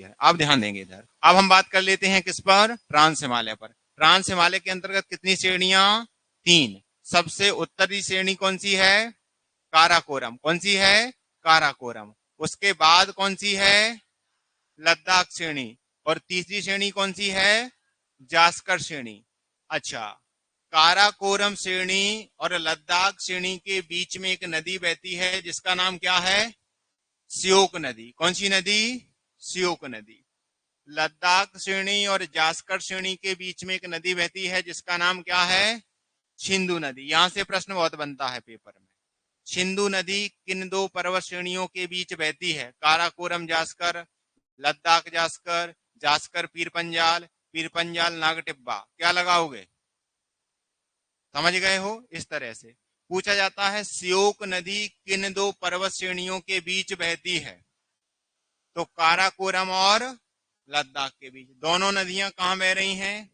Clear है, आप ध्यान देंगे इधर। अब हम बात कर लेते हैं किस पर, ट्रांस हिमालय पर। ट्रांस हिमालय के अंतर्गत कितनी श्रेणियां, 3। सबसे उत्तरी श्रेणी कौन सी है, काराकोरम। कौन सी है, काराकोरम। उसके बाद कौन सी है, लद्दाख श्रेणी। और तीसरी श्रेणी कौन सी है, जास्कर श्रेणी। अच्छा, काराकोरम श्रेणी और लद्दाख श्रेणी के बीच में एक नदी बहती है जिसका नाम क्या है, श्योक नदी। कौन सी नदी, श्योक नदी। लद्दाख श्रेणी और जास्कर श्रेणी के बीच में एक नदी बहती है जिसका नाम क्या है, सिंधु नदी। यहां से प्रश्न बहुत बनता है पेपर में। सिंधु नदी किन दो पर्वत श्रेणियों के बीच बहती है, काराकोरम जास्कर, लद्दाख जास्कर, जास्कर पीर पंजाल, पीर पंजाल नागटिब्बा। क्या लगाओगे, समझ गए हो। इस तरह से पूछा जाता है श्योक नदी किन दो पर्वत श्रेणियों के बीच बहती है, तो काराकोरम और लद्दाख के बीच। दोनों नदियां कहां बह रही हैं,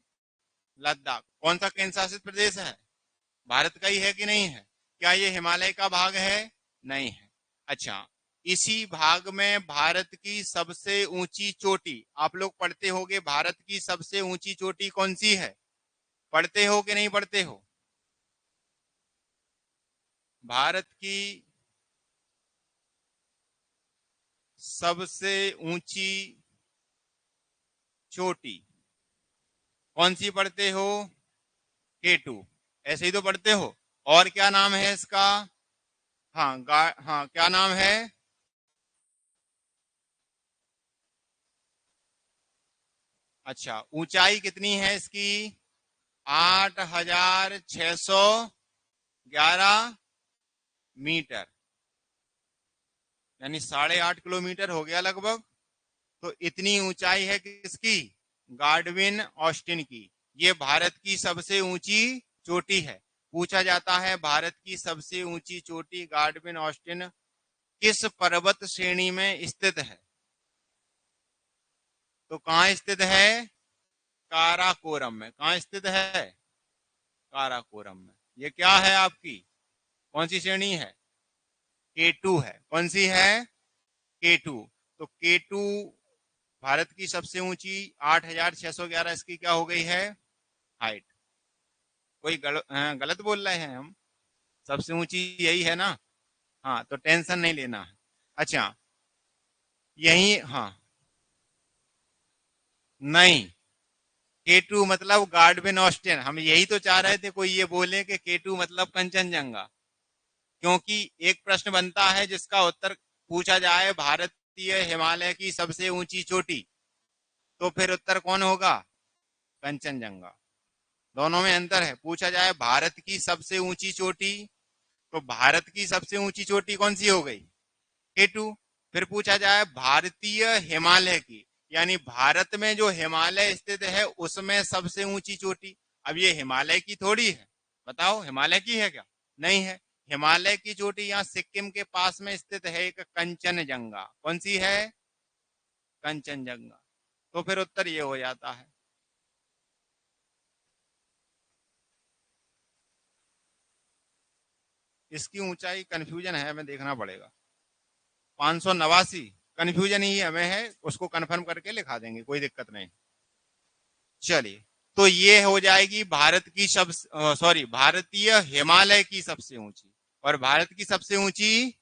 लद्दाख। कौन सा केंद्र शासित प्रदेश है, भारत का ही है कि नहीं है। क्या ये हिमालय का भाग है, नहीं है। अच्छा, इसी भाग में भारत की सबसे ऊंची चोटी, आप लोग पढ़ते होंगे, भारत की सबसे ऊंची चोटी कौन सी है, पढ़ते हो कि नहीं पढ़ते हो। भारत की सबसे ऊंची चोटी कौन सी पढ़ते हो, K2, ऐसे ही तो पढ़ते हो। और क्या नाम है इसका, हाँ क्या नाम है, अच्छा ऊंचाई कितनी है इसकी, 8,611 मीटर, यानी 8.5 किलोमीटर हो गया लगभग। तो इतनी ऊंचाई है किसकी, गार्डविन ऑस्टिन की। ये भारत की सबसे ऊंची चोटी है। पूछा जाता है भारत की सबसे ऊंची चोटी गार्डविन ऑस्टिन किस पर्वत श्रेणी में स्थित है, तो कहां स्थित है, काराकोरम में। कहां स्थित है, काराकोरम में। ये क्या है आपकी, कौन सी श्रेणी है, K2 है। कौन सी है, K2। तो K2 भारत की सबसे ऊंची 8,611 इसकी क्या हो गई है, हाइट। कोई गलत बोल रहे हैं हम, सबसे ऊंची यही है ना। हाँ, तो टेंशन नहीं लेना है। अच्छा, यही, हाँ नहीं, K2 मतलब गार्डविन ऑस्टिन। हम यही तो चाह रहे थे कोई ये बोले कि K2 मतलब कंचनजंगा, क्योंकि एक प्रश्न बनता है जिसका उत्तर पूछा जाए भारतीय हिमालय की सबसे ऊंची चोटी, तो फिर उत्तर कौन होगा, कंचनजंगा। दोनों में अंतर है। पूछा जाए भारत की सबसे ऊंची चोटी, तो भारत की सबसे ऊंची चोटी कौन सी हो गई, K2। फिर पूछा जाए भारतीय हिमालय की, यानी भारत में जो हिमालय स्थित है उसमें सबसे ऊंची चोटी। अब ये हिमालय की थोड़ी है, बताओ हिमालय की है क्या, नहीं है। हिमालय की चोटी यहाँ सिक्किम के पास में स्थित है एक कंचनजंगा। कौन सी है, कंचनजंगा। तो फिर उत्तर ये हो जाता है। इसकी ऊंचाई कंफ्यूजन है, हमें देखना पड़ेगा। 589 कंफ्यूजन ही हमें है, उसको कंफर्म करके लिखा देंगे, कोई दिक्कत नहीं। चलिए, तो ये हो जाएगी भारत की भारतीय हिमालय की सबसे ऊंची, और भारत की सबसे ऊंची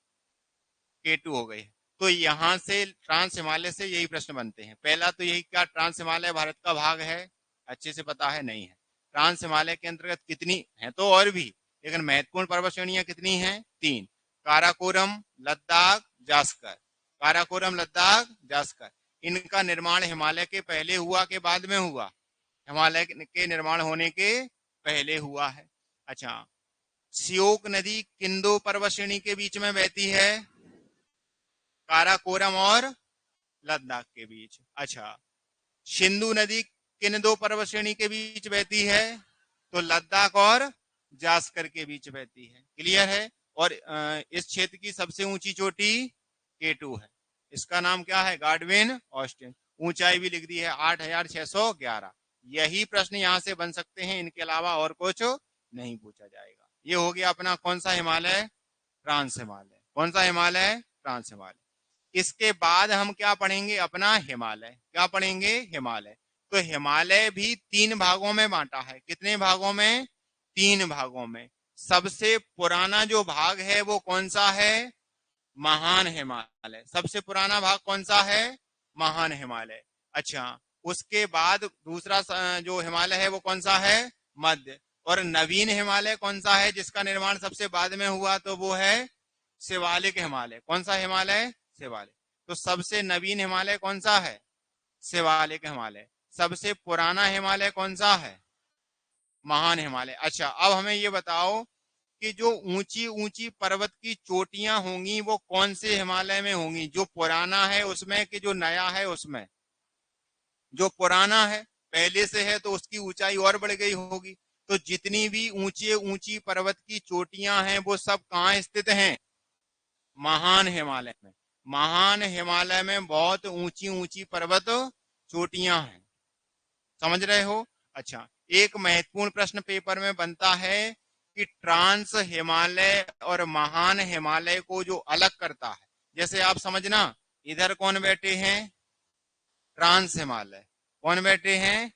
K2 हो गई। तो यहां से ट्रांस हिमालय से यही प्रश्न बनते हैं। पहला तो यही, क्या ट्रांस हिमालय भारत का भाग है, अच्छे से पता है, नहीं है। ट्रांस हिमालय के अंतर्गत कितनी है, तो और भी, लेकिन महत्वपूर्ण पर्वत श्रेणियां कितनी हैं, 3। काराकोरम, लद्दाख, जास्कर। काराकोरम, लद्दाख, जास्कर। इनका निर्माण हिमालय के पहले हुआ के बाद में हुआ, हिमालय के निर्माण होने के पहले हुआ है। अच्छा, श्योक नदी किन दो पर्वत श्रेणी के बीच में बहती है, काराकोरम और लद्दाख के बीच। अच्छा, सिंधु नदी किन दो पर्वत श्रेणी के बीच बहती है, तो लद्दाख और जास्कर के बीच बहती है। क्लियर है। और इस क्षेत्र की सबसे ऊंची चोटी K2 है। इसका नाम क्या है, गार्डविन ऑस्टिन। ऊंचाई भी लिख दी है 8,611। यही प्रश्न यहां से बन सकते हैं, इनके अलावा और कुछ नहीं पूछा जाएगा। ये हो गया अपना कौन सा हिमालय, ट्रांस हिमालय। कौन सा हिमालय, ट्रांस हिमालय। इसके बाद हम क्या पढ़ेंगे? अपना हिमालय। क्या पढ़ेंगे? हिमालय। तो हिमालय भी 3 भागों में बांटा है। कितने भागों में? 3 भागों में। सबसे पुराना जो भाग है वो कौन सा है? महान हिमालय। सबसे पुराना भाग कौन सा है? महान हिमालय। अच्छा, उसके बाद दूसरा जो हिमालय है वो कौन सा है? मध्य। और नवीन हिमालय कौन सा है जिसका निर्माण सबसे बाद में हुआ? तो वो है शिवालिक हिमालय। कौन सा हिमालय? शिवालिक। तो सबसे नवीन हिमालय कौन सा है? शिवालिक हिमालय। सबसे पुराना हिमालय कौन सा है? महान हिमालय। अच्छा, अब हमें ये बताओ कि जो ऊंची ऊंची पर्वत की चोटियां होंगी वो कौन से हिमालय में होंगी? जो पुराना है उसमें कि जो नया है उसमें? जो पुराना है, पहले से है, तो उसकी ऊंचाई और बढ़ गई होगी। तो जितनी भी ऊंची ऊंची पर्वत की चोटियां हैं वो सब कहाँ स्थित हैं? महान हिमालय में। महान हिमालय में बहुत ऊंची ऊंची पर्वत चोटियां हैं। समझ रहे हो? अच्छा, एक महत्वपूर्ण प्रश्न पेपर में बनता है कि ट्रांस हिमालय और महान हिमालय को जो अलग करता है, जैसे आप समझना, इधर कौन बैठे हैं? ट्रांस हिमालय। कौन बैठे हैं?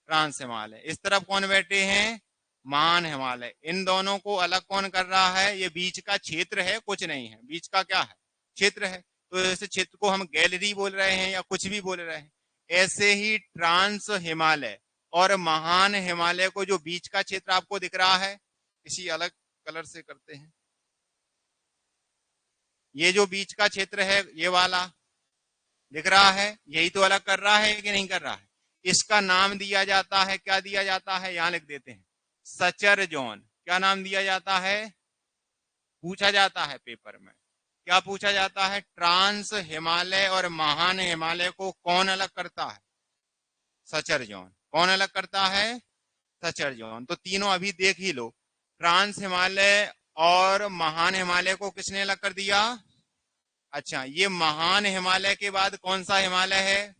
ट्रांस हिमालय। इस तरफ कौन बैठे हैं? महान हिमालय। इन दोनों को अलग कौन कर रहा है? ये बीच का क्षेत्र है, कुछ नहीं है। बीच का क्या है? क्षेत्र है। तो इस क्षेत्र को हम गैलरी बोल रहे हैं या कुछ भी बोल रहे हैं। ऐसे ही ट्रांस हिमालय और महान हिमालय को जो बीच का क्षेत्र आपको दिख रहा है, किसी अलग कलर से करते हैं। ये जो बीच का क्षेत्र है, ये वाला दिख रहा है, यही तो अलग कर रहा है कि नहीं कर रहा है? इसका नाम दिया जाता है, क्या दिया जाता है? यहां लिख देते हैं, सचर जोन। क्या नाम दिया जाता है? पूछा जाता है पेपर में। क्या पूछा जाता है? ट्रांस हिमालय और महान हिमालय को कौन अलग करता है? Suture zone. कौन अलग करता है? Suture zone. तो तीनों अभी देख ही लो। ट्रांस हिमालय और महान हिमालय को किसने अलग कर दिया? अच्छा, ये महान हिमालय के बाद कौन सा हिमालय है?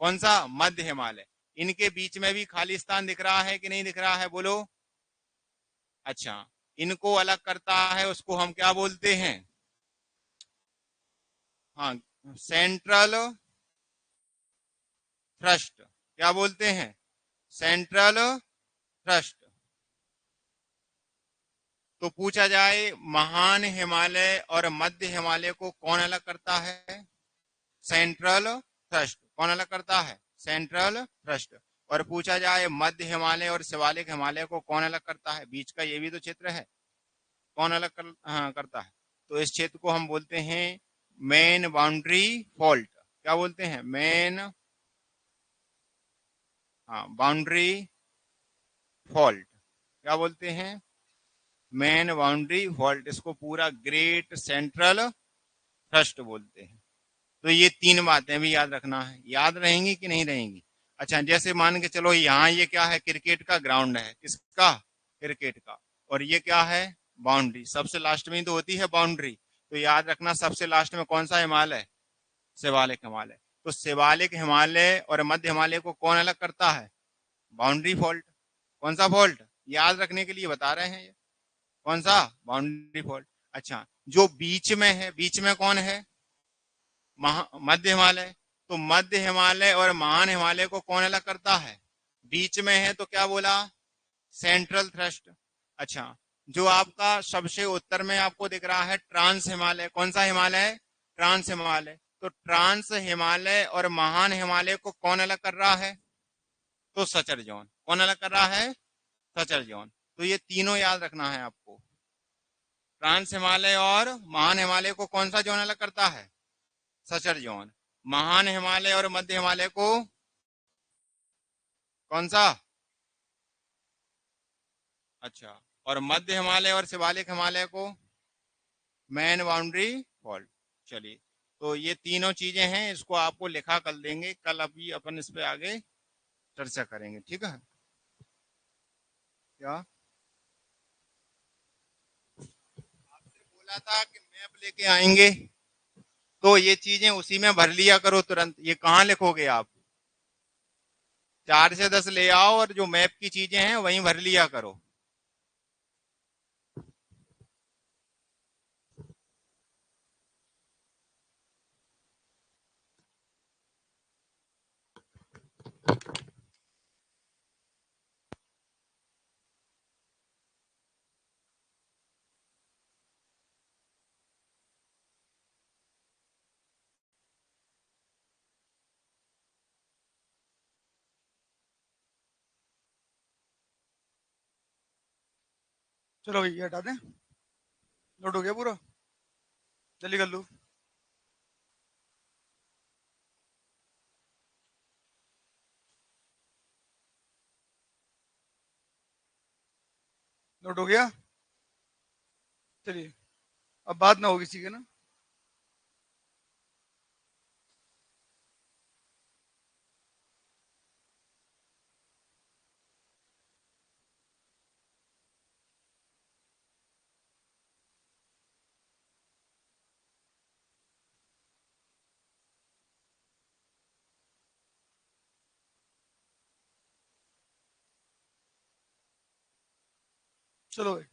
कौन सा? मध्य हिमालय। इनके बीच में भी खाली स्थान दिख रहा है कि नहीं दिख रहा है? बोलो। अच्छा, इनको अलग करता है, उसको हम क्या बोलते हैं? हाँ, सेंट्रल थ्रस्ट। क्या बोलते हैं? Central thrust. तो पूछा जाए, महान हिमालय और मध्य हिमालय को कौन अलग करता है? Central thrust. कौन अलग करता है? Central thrust. और पूछा जाए, मध्य हिमालय और शिवालिक हिमालय को कौन अलग करता है? बीच का ये भी तो क्षेत्र है। कौन अलग हाँ, करता है? तो इस क्षेत्र को हम बोलते हैं मेन बाउंड्री फॉल्ट। क्या बोलते हैं? मेन, हाँ, बाउंड्री फॉल्ट। क्या बोलते हैं? Main boundary fault. इसको पूरा ग्रेट सेंट्रल थ्रस्ट बोलते हैं। तो ये 3 बातें भी याद रखना है। याद रहेंगी कि नहीं रहेंगी? अच्छा, जैसे मान के चलो, यहाँ ये क्या है? क्रिकेट का ग्राउंड है। किसका? क्रिकेट का। और ये क्या है? बाउंड्री। सबसे लास्ट में ही तो होती है बाउंड्री। तो याद रखना, सबसे लास्ट में कौन सा हिमालय? शिवालिक हिमालय। तो शिवालिक हिमालय और मध्य हिमालय को कौन अलग करता है? Boundary fault. कौन सा फॉल्ट? याद रखने के लिए बता रहे हैं ये। कौन सा? Boundary fault. अच्छा, जो बीच में है, बीच में कौन है? मध्य हिमालय। तो मध्य हिमालय और महान हिमालय को कौन अलग करता है? बीच में है तो क्या बोला? Central thrust. अच्छा, जो आपका सबसे उत्तर में आपको दिख रहा है ट्रांस हिमालय, कौन सा हिमालय? ट्रांस हिमालय। तो ट्रांस हिमालय और महान हिमालय को कौन अलग कर रहा है? तो सचर जोन। कौन अलग कर रहा है? Suture zone. तो ये तीनों याद रखना है आपको। ट्रांस हिमालय और महान हिमालय को कौन सा जोन अलग करता है? Suture zone. महान हिमालय और मध्य हिमालय को कौन सा? अच्छा, और मध्य हिमालय और शिवालिक हिमालय को मेन बाउंड्री फॉल्ट। चलिए, तो ये तीनों चीजें हैं, इसको आपको लिखा कर देंगे। कल अभी अपन इस पे आगे चर्चा करेंगे, ठीक है? क्या आपसे बोला था कि मैप लेके आएंगे, तो ये चीजें उसी में भर लिया करो तुरंत। ये कहाँ लिखोगे आप? 4 से 10 ले आओ और जो मैप की चीजें हैं वहीं भर लिया करो। चलो भैया हटा दें, नोट हो गया पूरा, जल्दी कर लो। नोट हो गया, चलिए अब बात ना हो किसी के ना। चलो भाई,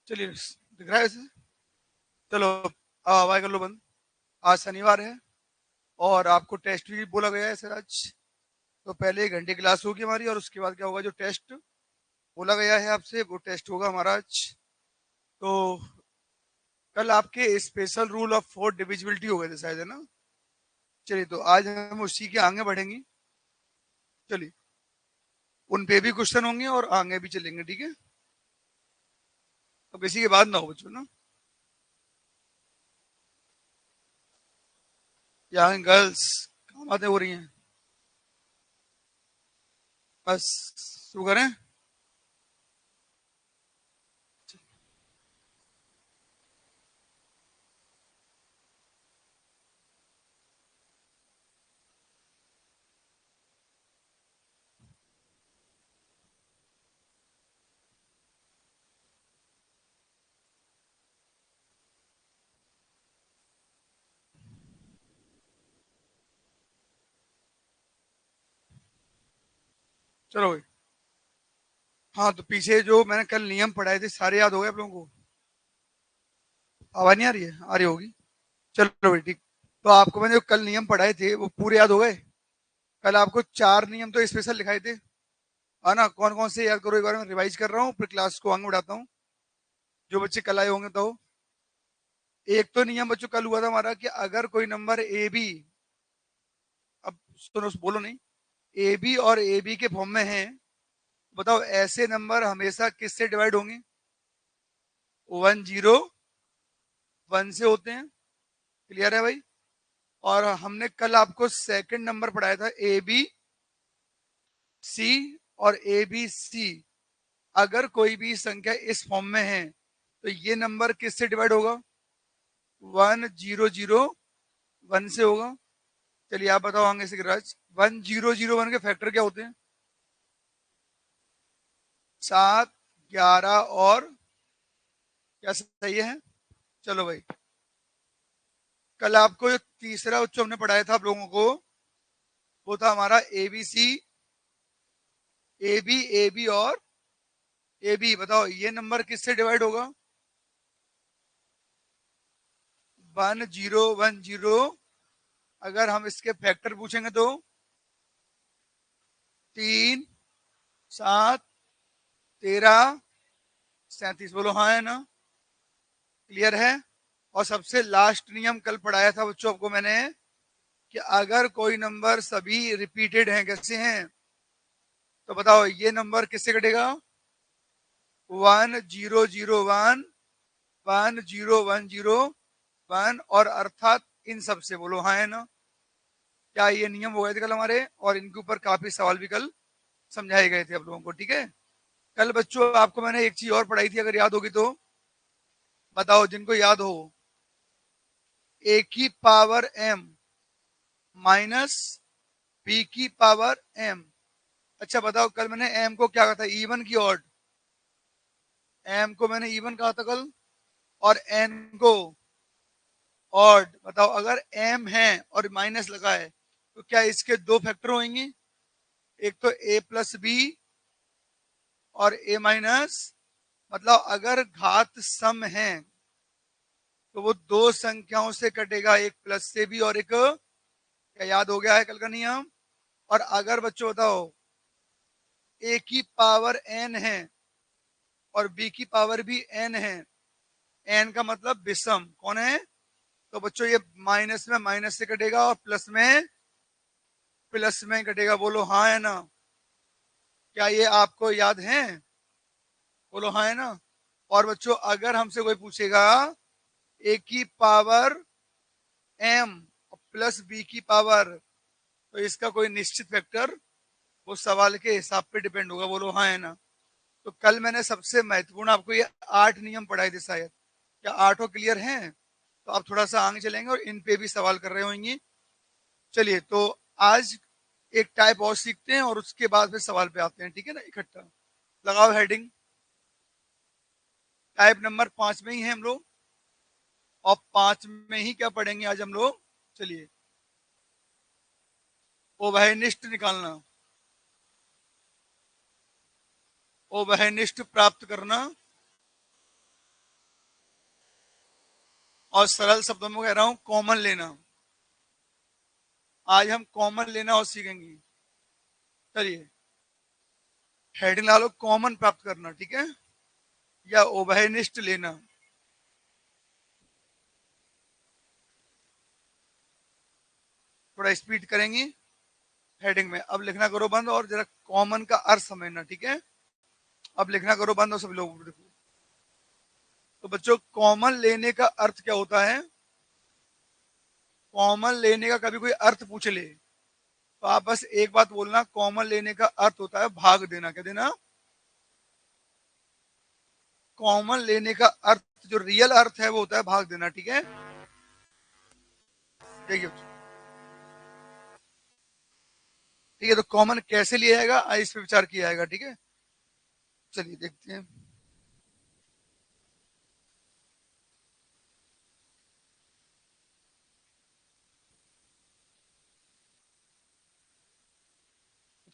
चलिए दिख रहा है वैसे। चलो आवाज कर लो बंद। आज शनिवार है और आपको टेस्ट भी बोला गया है सर आज। तो पहले 1 घंटे क्लास होगी हमारी और उसके बाद क्या होगा, जो टेस्ट बोला गया है आपसे वो टेस्ट होगा हमारा आज। तो कल आपके special rule of fourth divisibility हो गए थे शायद, है ना। चलिए तो आज हम उसी के आगे बढ़ेंगे। चलिए उन पे भी क्वेश्चन होंगे और आगे भी चलेंगे, ठीक है। अब किसी के बाद ना हो बच्चों ना, यहाँ गर्ल्स काम आते हो रही हैं। बस शुरू करें। चलो भाई, हाँ तो पीछे जो मैंने कल नियम पढ़ाए थे सारे याद हो गए आप लोगों को। आवाज नहीं आ रही है, आ रही होगी। चलो भाई ठीक। तो आपको मैंने जो कल नियम पढ़ाए थे वो पूरे याद हो गए। कल आपको 4 नियम तो स्पेशल लिखाए थे, है ना। कौन कौन से याद करो, एक बार मैं रिवाइज कर रहा हूँ फिर क्लास को आगे बढ़ाता हूँ। जो बच्चे कल आए होंगे तो एक तो नियम बच्चों कल हुआ था हमारा कि अगर कोई नंबर ए बी, अब सुनो बोलो नहीं, ए बी और ए बी के फॉर्म में है, बताओ ऐसे नंबर हमेशा किससे डिवाइड होंगे। 1 0 1 से होते हैं। क्लियर है भाई। और हमने कल आपको सेकंड नंबर पढ़ाया था ए बी सी और ए बी सी। अगर कोई भी संख्या इस फॉर्म में है तो ये नंबर किससे डिवाइड होगा। 1 0 0 1 से होगा। चलिए आप बताओ आगे से राज। 1 0 0 1 के फैक्टर क्या होते हैं। 7 11 और क्या सही है। चलो भाई, कल आपको जो तीसरा उच्च हमने पढ़ाया था आप लोगों को वो था हमारा A B C, A B और ए बी। बताओ ये नंबर किससे डिवाइड होगा। 1 0 1 0। अगर हम इसके फैक्टर पूछेंगे तो 3 7 13 37। बोलो हाँ है ना। क्लियर है। और सबसे लास्ट नियम कल पढ़ाया था बच्चों आपको मैंने कि अगर कोई नंबर सभी रिपीटेड हैं, कैसे हैं, तो बताओ ये नंबर किससे कटेगा। 1 0 0 1 1 0 1 0 1 और अर्थात इन सब से। बोलो हाँ है ना। क्या ये नियम हो गए थे कल हमारे, और इनके ऊपर काफी सवाल भी कल समझाए गए थे आप लोगों को, ठीक है। कल बच्चों आपको मैंने एक चीज और पढ़ाई थी, अगर याद होगी तो बताओ जिनको याद हो। ए की पावर एम माइनस बी की पावर एम। अच्छा बताओ कल मैंने एम को क्या कहा था, इवन की ऑड। एम को मैंने इवन कहा था कल, और एन को ऑड। बताओ अगर एम है और माइनस लगा है तो क्या इसके दो फैक्टर होंगे। एक तो ए प्लस बी और ए माइनस। मतलब अगर घात सम है तो वो दो संख्याओं से कटेगा, एक प्लस से भी और एक। क्या याद हो गया है कल का नियम। और अगर बच्चों बताओ ए की पावर एन है और बी की पावर भी एन है, एन का मतलब विषम कौन है, तो बच्चों ये माइनस में माइनस से कटेगा और प्लस में कटेगा। बोलो हाँ है ना, क्या ये आपको याद है? बोलो हाँ है ना। और बच्चों अगर हमसे कोई पूछेगा ए की पावर एम प्लस बी की पावर, तो इसका कोई निश्चित वेक्टर वो सवाल के हिसाब पे डिपेंड होगा। बोलो हाँ है ना। तो कल मैंने सबसे महत्वपूर्ण आपको ये 8 नियम पढ़ाए थे शायद, क्या 8 क्लियर हैं? तो आप थोड़ा सा आगे चलेंगे और इन पे भी सवाल कर रहे होंगे। चलिए तो आज एक टाइप और सीखते हैं और उसके बाद फिर सवाल पे आते हैं, ठीक है ना, इकट्ठा। लगाओ हेडिंग, टाइप नंबर 5 में ही है हम लोग, और 5 में ही क्या पढ़ेंगे आज हम लोग। चलिए, ओवहनिष्ठ निकालना, ओवहनिष्ठ प्राप्त करना, और सरल शब्दों में कह रहा हूं कॉमन लेना। आज हम कॉमन लेना और सीखेंगे। चलिए हेडिंग ला लो, कॉमन प्राप्त करना, ठीक है, या उभयनिष्ठ लेना। थोड़ा स्पीड करेंगे हेडिंग में। अब लिखना करो बंद और जरा कॉमन का अर्थ समझना, ठीक है। अब लिखना करो बंद और सब लोग देखो। तो बच्चों कॉमन लेने का अर्थ क्या होता है? कॉमन लेने का कभी कोई अर्थ पूछ ले तो आप बस एक बात बोलना, कॉमन लेने का अर्थ होता है भाग देना। क्या देना? कॉमन लेने का अर्थ, जो रियल अर्थ है वो होता है भाग देना, ठीक है। देखिए ठीक है, तो कॉमन कैसे लिया जाएगा आज इस पे विचार किया जाएगा, ठीक है। चलिए देखते हैं।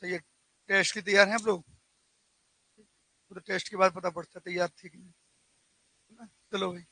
तो ये टेस्ट की तैयार हैं आप लोग? तो टेस्ट के बाद पता पड़ता है तैयार थी कि नहीं। चलो भाई,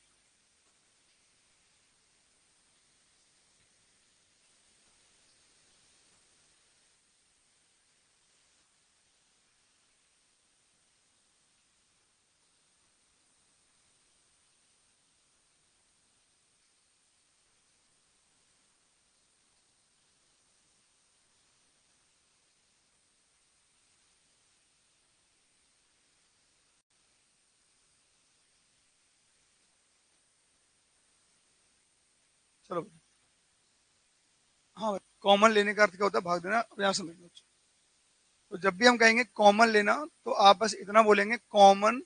चलो भाई। हाँ, कॉमन लेने का अर्थ क्या होता है? भाग देना। अब यहाँ समझ लो, तो जब भी हम कहेंगे कॉमन लेना तो आप बस इतना बोलेंगे, कॉमन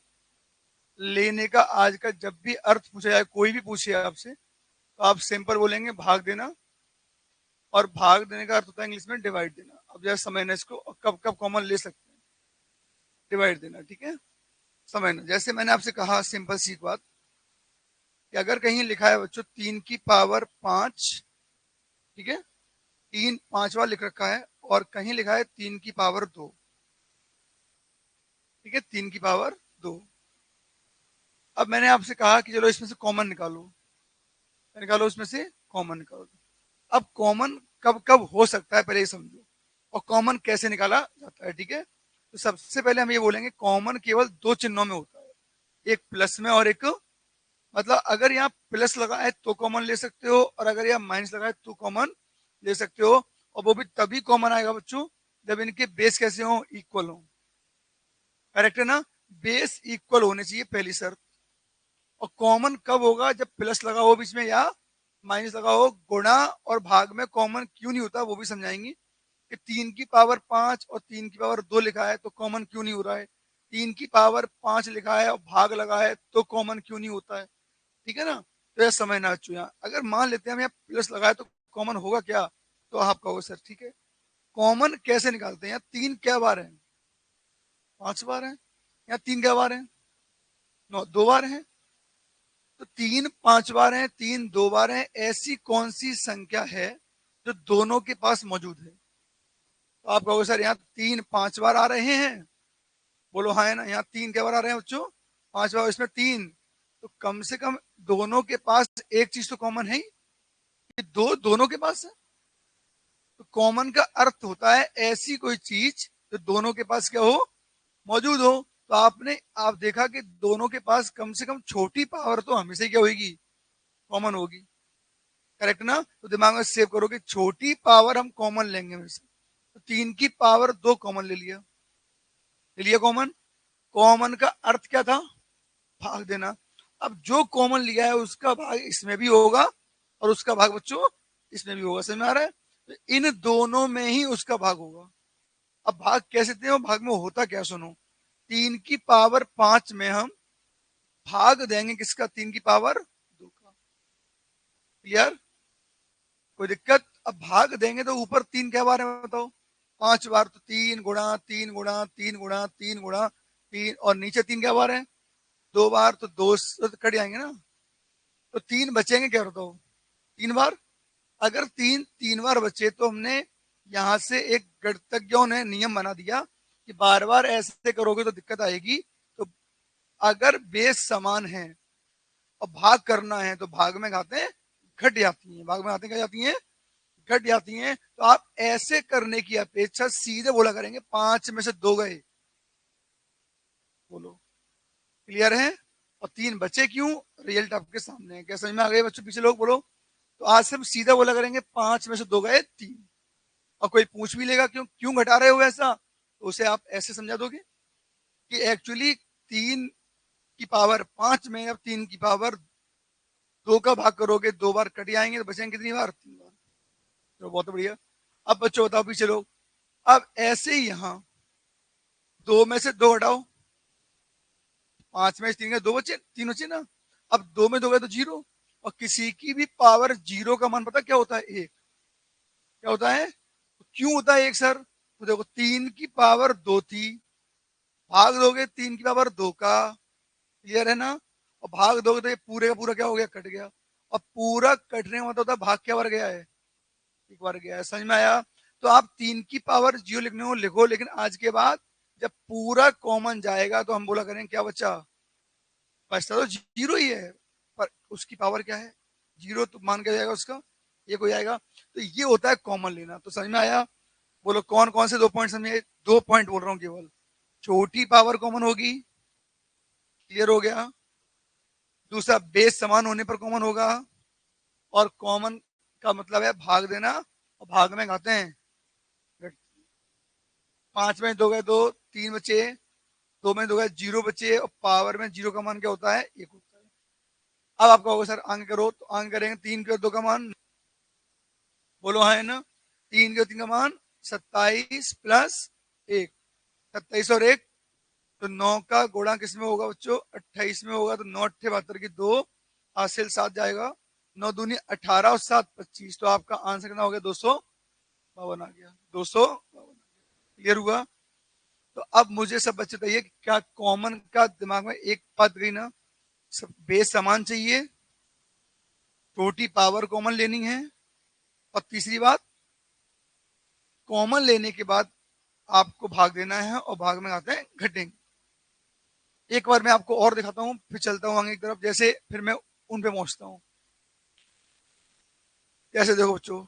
लेने का आज का जब भी अर्थ पूछा जाए, कोई भी पूछे आपसे, तो आप सिंपल बोलेंगे भाग देना। और भाग देने का अर्थ होता है इंग्लिश में डिवाइड देना। अब जैसे समझना इसको, कब कब कॉमन ले सकते हैं, डिवाइड देना, ठीक है। समझना, जैसे मैंने आपसे कहा सिंपल सी बात, कि अगर कहीं लिखा है बच्चों 3 की पावर 5, ठीक है, 3 5वां लिख रखा है, और कहीं लिखा है 3 की पावर 2, ठीक है, 3 की पावर 2। अब मैंने आपसे कहा कि चलो इसमें से कॉमन निकालो, निकालो इसमें से कॉमन निकालो। अब कॉमन कब कब हो सकता है पहले ये समझो, और कॉमन कैसे निकाला जाता है, ठीक है। तो सबसे पहले हम ये बोलेंगे कॉमन केवल 2 चिन्हों में होता है, एक प्लस में और एक, मतलब अगर यहाँ प्लस लगा है तो कॉमन ले सकते हो, और अगर यहाँ माइनस लगा है तो कॉमन ले सकते हो। और वो भी तभी कॉमन आएगा बच्चों जब इनके बेस कैसे हो, इक्वल हो। करेक्ट है ना, बेस इक्वल होने चाहिए पहली शर्त। और कॉमन कब होगा? जब प्लस लगा हो बीच में या माइनस लगा हो। गुणा और भाग में कॉमन क्यों नहीं होता वो भी समझाएंगे, कि 3 की पावर 5 और 3 की पावर 2 लिखा है तो कॉमन क्यों नहीं हो रहा है, 3 की पावर 5 लिखा है और भाग लगा है तो कॉमन क्यों नहीं होता है, ठीक है ना। तो यह समझना बच्चों, यहाँ अगर मान लेते हैं हम यहाँ प्लस लगाए तो कॉमन होगा क्या, तो आप कहोगे सर ठीक है। कॉमन कैसे निकालते हैं? यहाँ 3 क्या बार है? 5 बार है। यहाँ 3 क्या बार है? 2 बार है। तो 3 5 बार है, 3 2 बार है, ऐसी कौन सी संख्या है जो दोनों के पास मौजूद है? तो आप कहोगे सर यहाँ 3 5 बार आ रहे हैं। बोलो हाँ है ना, यहाँ 3 क्या बार आ रहे हैं बच्चों? 5 बार, इसमें 3। तो कम से कम दोनों के पास एक चीज तो कॉमन है ही, कि दोनों के पास है। तो कॉमन का अर्थ होता है ऐसी कोई चीज जो दोनों के पास क्या हो, मौजूद हो, तो आप देखा कि दोनों के पास कम से कम छोटी पावर तो हमेशा ही क्या होगी, कॉमन होगी। करेक्ट ना? तो दिमाग में सेव करो कि छोटी पावर हम कॉमन लेंगे हमेशा। तो 3 की पावर 2 कॉमन ले लिया कॉमन। कॉमन का अर्थ क्या था, भाग देना। अब जो कॉमन लिया है उसका भाग इसमें भी होगा और उसका भाग बच्चों इसमें भी होगा। समझ में आ रहा है? तो इन दोनों में ही उसका भाग होगा। अब भाग कैसे देते हैं, भाग में होता क्या सुनो। 3 की पावर 5 में हम भाग देंगे किसका, 3 की पावर 2 का। क्लियर? कोई दिक्कत? अब भाग देंगे तो ऊपर 3 क्या बार है बताओ, 5 बार। तो 3 गुणा 3 गुणा 3 गुणा 3 गुणा 3, और नीचे 3 क्या बार है, 2 बार। तो 2 से तो कट जाएंगे ना, तो 3 बचेंगे क्या बताओ, 3 बार। अगर 3 बार बचे तो हमने यहां से एक गणितज्ञों ने नियम बना दिया कि बार बार ऐसे करोगे तो दिक्कत आएगी। तो अगर बेस समान है और भाग करना है तो भाग में घाते घट जाती हैं, भाग में घाते क्या जाती हैं, घट जाती हैं। तो आप ऐसे करने की अपेक्षा सीधे बोला करेंगे 5 में से 2 गए। बोलो, क्लियर है? और 3 बचे क्यों, रिजल्ट आपके सामने है। क्या समझ में आ गए बच्चों? पीछे लोग बोलो। तो आज से हम सीधा बोला करेंगे 5 में से 2 गए 3। और कोई पूछ भी लेगा क्यों क्यों घटा रहे हो ऐसा, तो उसे आप ऐसे समझा दोगे कि एक्चुअली 3 की पावर 5 में अब 3 की पावर 2 का भाग करोगे, 2 बार कट जाएंगे तो बचेंगे कितनी बार, 3 बार। तो बहुत बढ़िया। अब बच्चों बताओ पीछे लोग, अब ऐसे ही यहां 2 में से 2 हटाओ, 5 में से 3 का 2 बचे, 3 बचे ना। अब 2 में 2 गए तो 0। और किसी की भी पावर 0 का मान पता क्या होता है, 1। क्या होता है, क्यों होता है 1 सर? तो देखो 3 की पावर 2 थी, भाग दोगे 3 की पावर 2 का। क्लियर है ना? और भाग दोगे तो ये पूरे का पूरा क्या हो गया, कट गया। और पूरा कटने का मतलब होता है भाग क्या बार गया है, एक बार गया है। समझ में आया? तो आप 3 की पावर 0 लिखने को लिखो, लेकिन आज के बाद जब पूरा कॉमन जाएगा तो हम बोला करें क्या बचा, बचता तो 0 ही है, पर उसकी पावर क्या है, 0। तो मान क्या जाएगा उसका, एक हो जाएगा। तो ये होता है कॉमन लेना। तो समझ में आया? बोलो कौन कौन से 2 पॉइंट समझे, 2 पॉइंट बोल रहा हूँ केवल। छोटी पावर कॉमन होगी, क्लियर हो गया। दूसरा बेस समान होने पर कॉमन होगा, और कॉमन का मतलब है भाग देना, और भाग में खाते हैं 5 में 2 गए 2, 3 बचे, 2 में 2 गए 0 बचे, और पावर में 0 का मान क्या होता है, 1 होता है। अब आपका होगा सर आगे करो, तो आगे करेंगे 3 के 2 का मान, बोलो हाँ है ना। 3 के 3 का मान 27 प्लस 1, 27 और 1, तो 9 का गुणा किस में होगा बच्चों, 28 में होगा। तो 9 अट्ठे 72 की 2 हासिल 7 जाएगा, 9 दूनी 18 और 7 25। तो आपका आंसर कितना हो गया, 252 आ गया, 252। क्लियर हुआ? तो अब मुझे सब बच्चे बताइए कि क्या कॉमन का दिमाग में एक बात गई ना, सब बेस समान चाहिए, छोटी पावर कॉमन लेनी है, और तीसरी बात कॉमन लेने के बाद आपको भाग देना है, और भाग में आते हैं घटेंगे। एक बार मैं आपको और दिखाता हूं, फिर चलता हूं आगे की तरफ, जैसे फिर मैं उन पे पहुंचता हूं। जैसे देखो बच्चों,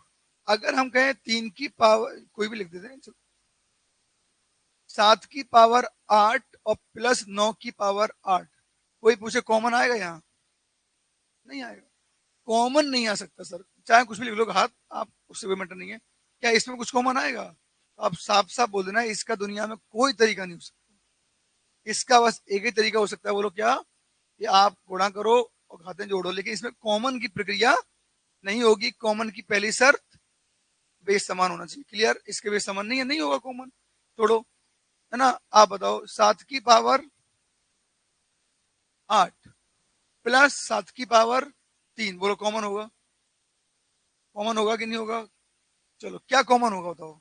अगर हम कहें 3 की पावर, कोई भी लिख देते हैं, 7 की पावर 8 और प्लस 9 की पावर 8, कोई पूछे कॉमन आएगा यहाँ, नहीं आएगा। कॉमन नहीं आ सकता सर, चाहे कुछ भी लिख लो हाथ आप, उससे कोई मैटर नहीं है। क्या इसमें कुछ कॉमन आएगा? तो आप साफ साफ बोल देना इसका दुनिया में कोई तरीका नहीं हो सकता। इसका बस एक ही तरीका हो सकता है, बोलो क्या, कि आप गुणा करो और खाते जोड़ो, लेकिन इसमें कॉमन की प्रक्रिया नहीं होगी। कॉमन की पहली शर्त बेस समान होना चाहिए। क्लियर? इसके बेस समान नहीं है, नहीं होगा कॉमन, तोड़ो, है ना। आप बताओ 7 की पावर 8 प्लस 7 की पावर 3, बोलो कॉमन होगा, कॉमन होगा कि नहीं होगा? चलो क्या कॉमन होगा बताओ,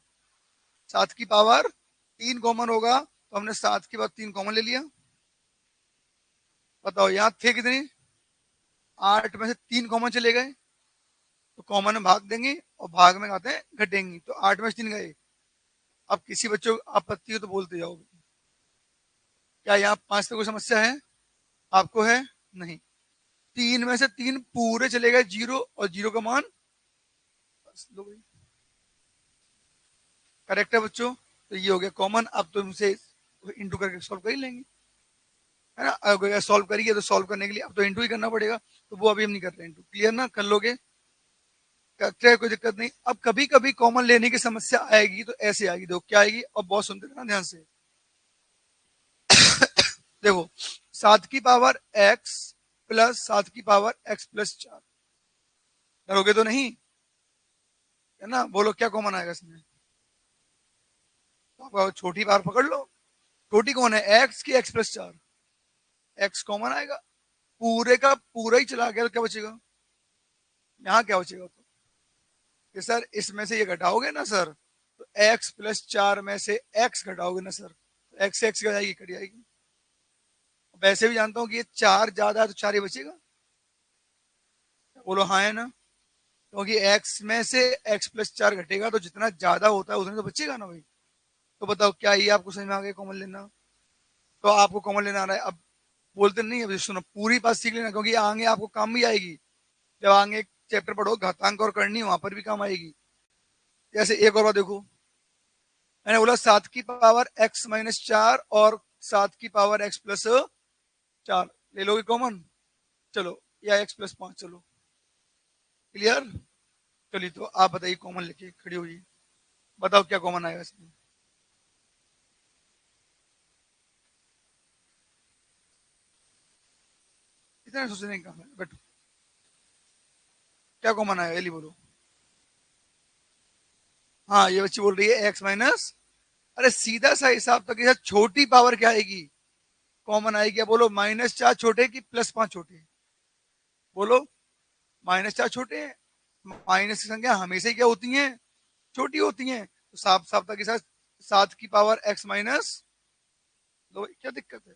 7 की पावर 3 कॉमन होगा, तो हमने 7 की पावर 3 कॉमन ले लिया। बताओ यहाँ थे कितने, 8 में से 3 कॉमन चले गए, तो कॉमन में भाग देंगे और भाग में आते हैं घटेंगे। तो 8 में से 3 गए। अब किसी बच्चों को आपत्ति हो तो बोलते जाओ। क्या यहाँ 5 पे कोई समस्या है आपको, है? नहीं। 3 में से 3 पूरे चले गए 0, और 0 का मान बस लो भाई। करेक्ट है बच्चों? तो ये हो गया कॉमन। अब तुमसे इंटू करके सॉल्व कर ही लेंगे, है ना। अगर सॉल्व करिए तो सॉल्व करने के लिए अब तो इंटू ही करना पड़ेगा, तो वो अभी हम नहीं कर रहे इंटू। क्लियर ना, कर लोगे, करते हैं, कोई दिक्कत नहीं। अब कभी कभी कॉमन लेने की समस्या आएगी तो ऐसे आएगी, देखो क्या आएगी, और बहुत सुनते रहना ध्यान से। देखो 7 की पावर x प्लस 7 की पावर x प्लस 4, करोगे तो नहीं, है ना। बोलो क्या कॉमन आएगा इसमें, तो आप छोटी पावर पकड़ लो। छोटी कौन है, x की x प्लस 4, x कॉमन आएगा, पूरे का पूरा ही चला गया तो क्या बचेगा, यहाँ क्या बचेगा, तो कि सर इसमें से ये घटाओगे ना सर, तो x प्लस 4 में से x घटाओगे ना सर, तो x से x कट जाएगी, कट जाएगी। वैसे भी जानता हूँ कि ये 4 ज्यादा है तो 4 ही बचेगा, बोलो हाँ है ना, क्योंकि x में से x प्लस 4 घटेगा तो जितना ज्यादा होता है उतना तो बचेगा ना भाई। तो बताओ क्या ये आपको समझ में आ गया कॉमन लेना, तो आपको कॉमन लेना आ रहा है। अब बोलते नहीं, अब सुनो पूरी बात सीख लेना, क्योंकि आगे आपको काम भी आएगी, जब आगे एक चैप्टर पढ़ो घातांक और करनी वहां पर भी काम आएगी। जैसे एक और बात देखो, मैंने बोला 7 की पावर x माइनस 4 और 7 की पावर x प्लस 4 ले लोगे कॉमन, चलो, या x प्लस 5, चलो क्लियर। चलिए तो आप बताइए, कॉमन लेके खड़ी हुई, बताओ क्या कॉमन आएगा इसमें, इतना सोचने का है, बैठो, क्या कॉमन आएगा जल्दी बोलो। हाँ ये बच्ची बोल रही है x माइनस, अरे सीधा सा हिसाब तक के साथ छोटी पावर क्या आएगी, कॉमन आएगी, क्या बोलो, -4 छोटे कि +5 छोटे, बोलो। -4 छोटे हैं, माइनस की संख्या हमेशा ही क्या होती है, छोटी होती है, तो साफ साफ तक के साथ 7 की पावर x माइनस, लो क्या दिक्कत है,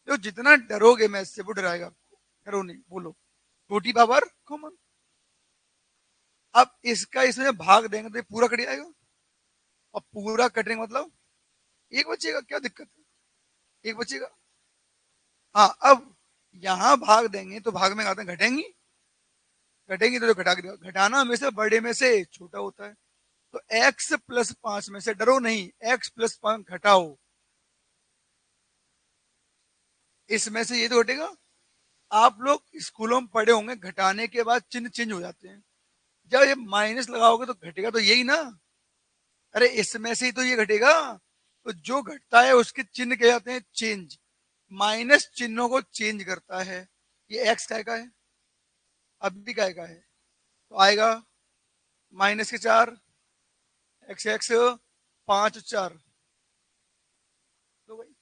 जो जितना डरोगे मैं इससे वो डराएगा आपको, डरो नहीं, बोलो छोटी पावर कॉमन। अब इसका इसमें भाग देंगे तो ये पूरा कट जाएगा, और पूरा कटेंगे मतलब एक बचेगा, क्या दिक्कत है, एक बचेगा। हाँ अब यहां भाग देंगे तो भाग में आते घटेंगी, घटेंगी तो जो घटा के घटाना हमेशा बड़े में से छोटा होता है, तो x प्लस 5 में से डरो नहीं, x प्लस 5 घटाओ, इसमें से ये तो घटेगा। आप लोग स्कूलों में पढ़े होंगे घटाने के बाद चिन्ह चेंज हो जाते हैं, जब ये माइनस लगाओगे तो घटेगा तो यही ना, अरे इसमें से ही तो ये घटेगा, तो जो घटता है उसके चिन्ह क्या जाते हैं चेंज, माइनस चिन्हों को चेंज करता है। ये एक्स काय का है, अभी काय का है, तो आएगा -4, एक्स एक्स 5 4, तो भाई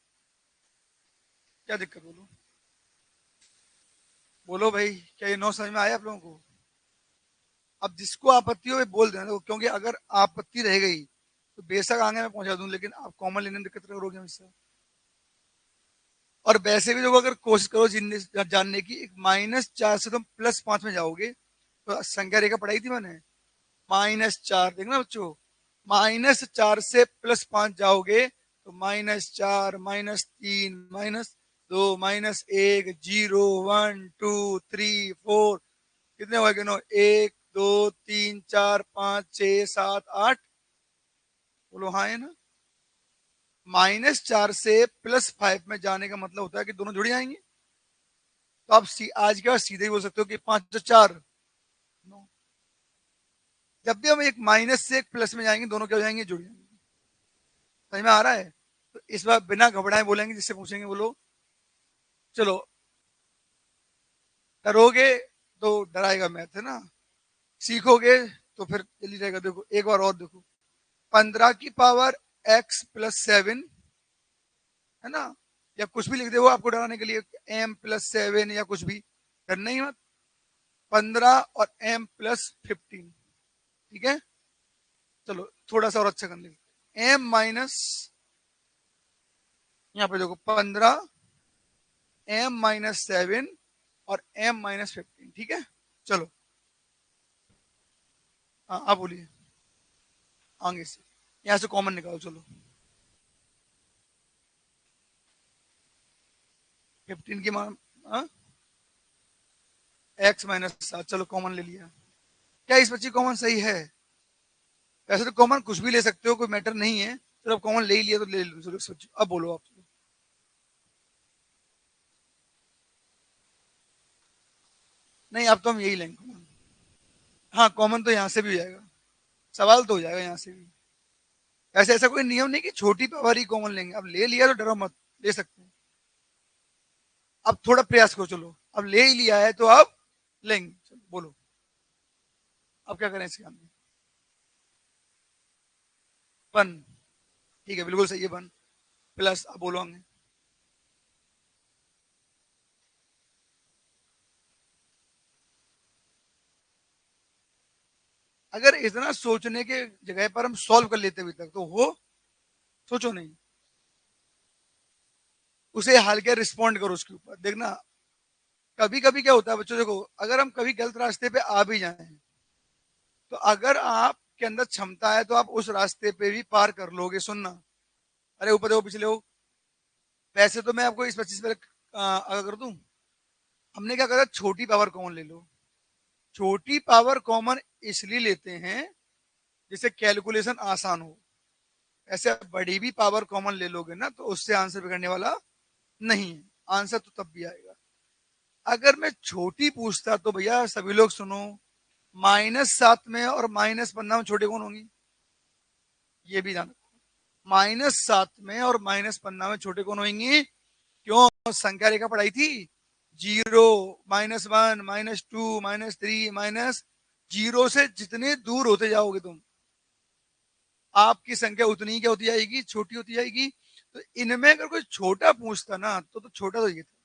क्या दिक्कत, बोलो बोलो भाई, क्या ये 9 समझ में आया आप लोगों को। अब जिसको आपत्ति हो बोल देना, देखो क्योंकि अगर आपत्ति रह गई तो बेशक आगे मैं पहुंचा दूं, लेकिन आप कॉमन लेने में दिक्कत करोगे हमेशा। और वैसे भी देखो अगर कोशिश करो जानने की, -4 से तुम +5 में जाओगे, तो संख्या रेखा पढ़ाई थी मैंने, -4 देखना बच्चों, -4 से +5 जाओगे तो -4 -3 -2 -1 0 1 2 3 4, कितने हो गए नो, 1 2 3 4 5 6 7 8, बोलो हाँ है ना। -4 से +5 में जाने का मतलब होता है कि दोनों जुड़ जाएंगे, तो आप आज के बाद सीधे ही बोल सकते हो कि 5 और 4 9। जब भी हम एक माइनस से एक प्लस में जाएंगे दोनों क्या हो जाएंगे, जुड़ जाएंगे। समझ में आ रहा है, तो इस बार बिना घबराए बोलेंगे, जिससे पूछेंगे बोलो। चलो डरोगे तो डराएगा मैथ, है ना, सीखोगे तो फिर जल्दी रहेगा। देखो एक बार और देखो, 15 की पावर x प्लस 7, है ना, या कुछ भी लिख दे वो आपको डराने के लिए, m प्लस 7 या कुछ भी, डरना ही मत। 15 और m प्लस 15, ठीक है। चलो थोड़ा सा और अच्छा कर लेंगे, m माइनस, यहाँ पे देखो 15 m-7 और m-15, ठीक है। चलो हाँ आप बोलिए, आगे से यहाँ से कॉमन निकालो, चलो 15 की मान, x-7, चलो कॉमन ले लिया। क्या इस बच्ची कॉमन सही है, वैसे तो कॉमन कुछ भी ले सकते हो, कोई मैटर नहीं है, तो अब कॉमन ले ही लिया तो ले लो। सोचो अब बोलो आप। नहीं अब तो हम यही लेंगे कॉमन। हाँ कॉमन तो यहाँ से भी हो जाएगा, सवाल तो हो जाएगा यहाँ से भी। ऐसे ऐसा कोई नियम नहीं कि छोटी पावर ही कॉमन लेंगे, अब ले लिया तो डरो मत, ले सकते हैं। अब थोड़ा प्रयास करो, चलो अब ले ही लिया है तो अब लेंगे, चलो बोलो अब क्या करें इसके आगे। वन, ठीक है बिल्कुल सही है, वन प्लस, अब बोलो आगे। अगर इतना सोचने के जगह पर हम सॉल्व कर लेते अभी तक तो हो, सोचो नहीं, उसे हल के रिस्पॉन्ड करो उसके ऊपर। देखना कभी कभी क्या होता है बच्चों, देखो अगर हम कभी गलत रास्ते पे आ भी जाए, तो अगर आपके अंदर क्षमता है तो आप उस रास्ते पे भी पार कर लोगे। सुनना, अरे ऊपर देखो पिछले हो, वैसे तो मैं आपको इस 25 पे अगर कर दूं, हमने क्या करा, छोटी पावर कॉमन ले लो। छोटी पावर कॉमन इसलिए लेते हैं जिससे कैलकुलेशन आसान हो। ऐसे बड़ी भी पावर कॉमन ले लोगे ना तो उससे आंसर बिगड़ने वाला नहीं है, आंसर तो तब भी आएगा। अगर मैं छोटी पूछता तो भैया सभी लोग सुनो, -7 में और -15 में छोटे कौन होंगी, ये भी ध्यान रखो। -7 में और -15 में छोटे कौन होंगी, क्यों, संख्या रेखा पढ़ाई थी, 0, -1, -2, -3, माइनस, जीरो से जितने दूर होते जाओगे तुम, आपकी संख्या उतनी क्या होती जाएगी, छोटी होती जाएगी। तो इनमें अगर कोई छोटा पूछता ना तो छोटा तो ये था।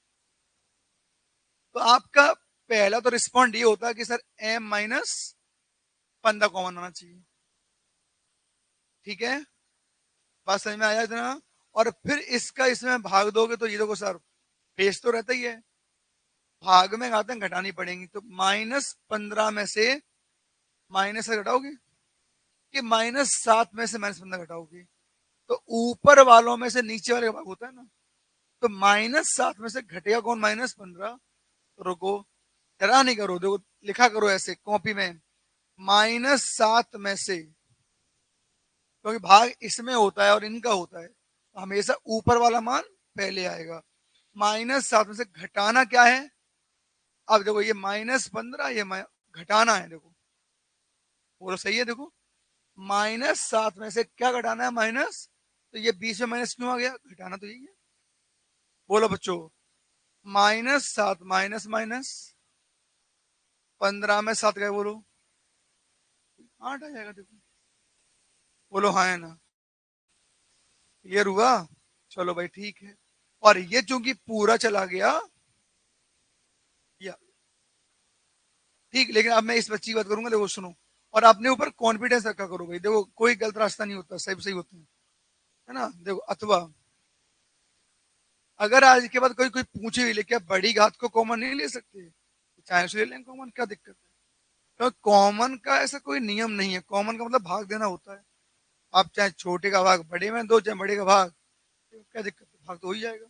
तो आपका पहला तो रिस्पॉन्ड ये होता कि सर M-15 कॉमन होना चाहिए। ठीक है, बात समझ में आया इतना। और फिर इसका इसमें भाग दोगे तो ये देखो सर, पेज तो रहता ही है, भाग में आते हैं घटानी पड़ेंगी। तो -15 में से माइनस से घटाओगे कि -7 में से -15 घटाओगे, तो ऊपर वालों में से नीचे वाले का भाग होता है ना। तो -7 में से घटेगा कौन, -15। तो रुको, डरा नहीं करो, देखो लिखा करो ऐसे कॉपी में, -7 में से, क्योंकि भाग इसमें होता है और इनका होता है, तो हमेशा ऊपर वाला मान पहले आएगा। -7 में से घटाना क्या है, अब देखो ये -15, ये घटाना है, देखो बोलो सही है, देखो -7 में से क्या घटाना है, माइनस, तो ये बीच में माइनस क्यों आ गया, घटाना तो यही है। बोलो बच्चों, -7 माइनस माइनस, 15 में 7 गए, बोलो 8 आ जाएगा, देखो बोलो हाँ है ना, क्लियर हुआ, चलो भाई ठीक है। और ये चूंकि पूरा चला गया, या ठीक, लेकिन अब मैं इस बच्ची की बात करूंगा, देखो सुनो, और अपने ऊपर कॉन्फिडेंस रखा करो भाई, देखो कोई गलत रास्ता नहीं होता, सही सही होते हैं, है ना। देखो अथवा अगर आज के बाद कोई कोई पूछे भी ले, क्या बड़ी घात को कॉमन नहीं ले सकते, चाहे से ले लें कॉमन, क्या दिक्कत है। तो कॉमन का ऐसा कोई नियम नहीं है, कॉमन का मतलब भाग देना होता है। आप चाहे छोटे का भाग बड़े में दो, चाहे बड़े का भाग, क्या दिक्कत है, भाग तो हो ही जाएगा।